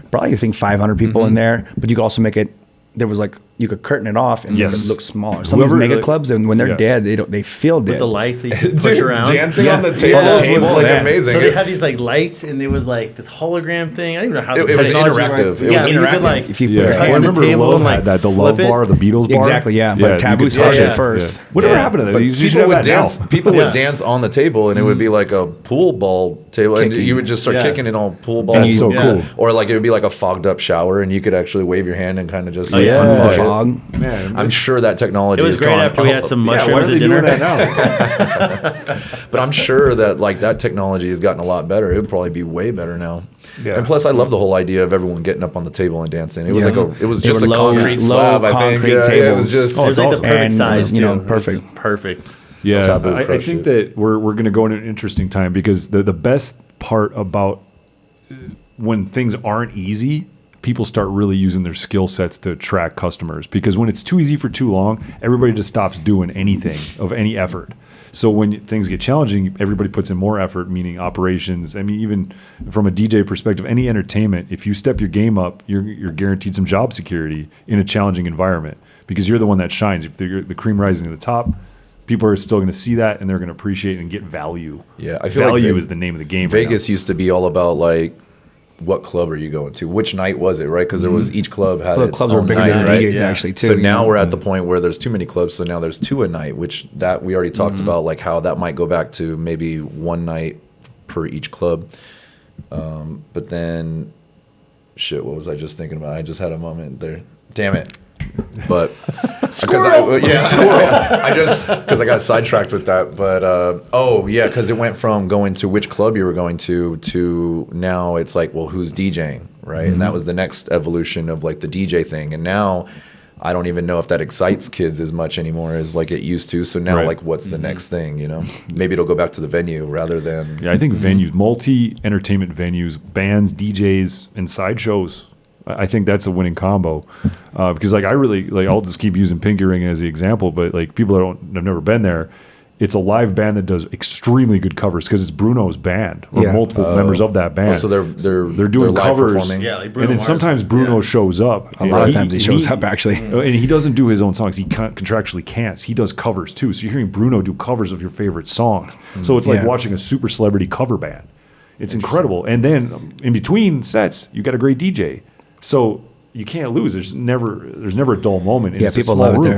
probably 500 people in there, but you could also make it. There was like you could curtain it off and make it look smaller. Some of these mega clubs, and when they're dead, they feel dead. With the lights that you could push around. Dancing on the tables was like amazing. So they had these like lights, and there was like this hologram thing. I don't even know how It was interactive. It was you interactive. could like If you yeah, put I your hands on remember the Love and, like, had that, the flip Love it. Bar, the Beatles bar. Exactly, yeah. But you Taboo could started touch it it. first. Yeah. Whatever happened to that? But You should people have would that dance. now. People would dance on the table, and it would be like a pool ball table, and you would just start kicking in all pool balls. That's so cool. Or like it would be like a fogged up shower, and you could actually wave your hand and kind of just The unfog fog. Man, I'm sure that technology. It was is great gone. after we had some why mushrooms are at they doing dinner. that now? But I'm sure that like that technology has gotten a lot better. It would probably be way better now. Yeah. And plus, I love the whole idea of everyone getting up on the table and dancing. It was Yeah. like it was They just were a low- concrete low slab. I think. concrete Yeah, it tables. was just. It was like the perfect And, size, you know, too. It was perfect. perfect. Yeah, Taboo I crushed think it. that we're going to go in an interesting time because the best part about when things aren't easy people start really using their skill sets to attract customers. Because when it's too easy for too long, everybody just stops doing anything of any effort. So when things get challenging, everybody puts in more effort, meaning operations. I mean, even from a DJ perspective, any entertainment, if you step your game up, you're guaranteed some job security in a challenging environment because you're the one that shines. If you're the cream rising to the top, people are still going to see that and they're going to appreciate it and get value. Yeah, I feel value like is the name of the game. Vegas used to be all about like, what club are you going to? Which night was it, right? Because there was each club had its clubs own were bigger night, than right? DJs actually too. So now we're at the point where there's too many clubs, so now there's 2 a night, which that we already talked about, like how that might go back to maybe 1 night per each club. But then, shit, what was I just thinking about? I just had a moment there. Damn it. But Squirrel! I just because I got sidetracked with that. But because it went from going to which club you were going to now it's like, well, who's DJing, right? And that was the next evolution of like the DJ thing. And now I don't even know if that excites kids as much anymore as like it used to. So now like what's the next thing, you know? Maybe it'll go back to the venue rather than Yeah, I think venues, multi-entertainment venues, bands, DJs, and sideshows. I think that's a winning combo because like I really like I'll just keep using Pinky Ring as the example, but like people that have never been there, it's a live band that does extremely good covers because it's Bruno's band or multiple members of that band. so they're doing live covers, performing. Yeah, like and Bruno then Mars. sometimes Bruno shows up. A lot of times he shows up actually. And he doesn't do his own songs. He contractually can't. He does covers too. So you're hearing Bruno do covers of your favorite songs. So it's like watching a super celebrity cover band. It's incredible. And then in between sets, you got a great DJ. So you can't lose. There's never a dull moment. And Yeah, it's a people small love it room.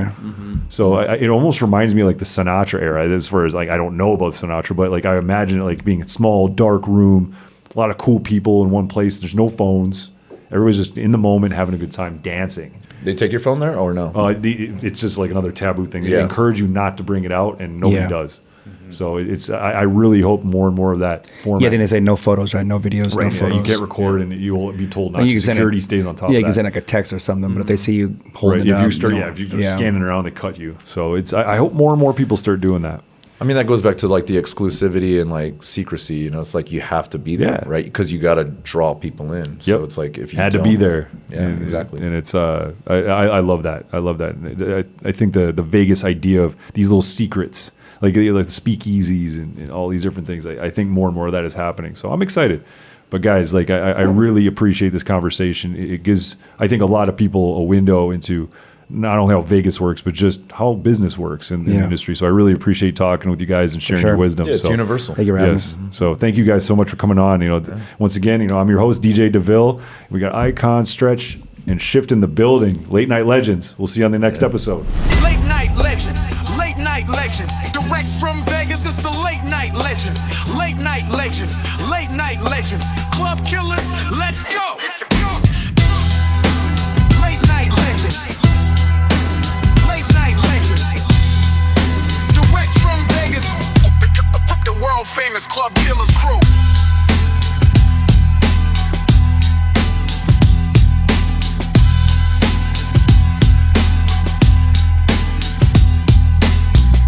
there. So it almost reminds me of like the Sinatra era. As far as like I don't know about Sinatra, but like I imagine it like being a small, dark room, a lot of cool people in one place. There's no phones. Everybody's just in the moment, having a good time, dancing. They take your phone there or no? It's just like another taboo thing. They Yeah. encourage you not to bring it out, and nobody does. So it's I really hope more and more of that format. Yeah, then they say no photos, right? No videos, no Yeah, photos. you can't record, and you will be told not You to. can send Security it- stays on top Yeah, of you that. can send like a text or something, but if they see you holding Right, it if you up, start, no. if you're scanning around, they cut you. So it's. I hope more and more people start doing that. I mean, that goes back to like the exclusivity and like secrecy. You know, it's like you have to be there, right? Because you got to draw people in. So it's like if you had to be there, Yeah, exactly. And it's I love that. I love that. I think the Vegas idea of these little secrets, like the speakeasies and all these different things. I think more and more of that is happening. So I'm excited. But guys, like I really appreciate this conversation. It gives, I think, a lot of people a window into not only how Vegas works, but just how business works in the industry. So I really appreciate talking with you guys and sharing your wisdom. Yeah, it's so, universal. Thank you for having Yes. us. So thank you guys so much for coming on. You know, once again, you know, I'm your host, DJ DeVille. We got Icon, Stretch, and Shift in the building. Late Night Legends. We'll see you on the next episode. Late night legends, late night legends. Direct from Vegas, it's the late night legends. Late night legends, late night legends. Club killers, let's go. Late night legends. Late night legends. Direct from Vegas, the world famous Club Killers crew.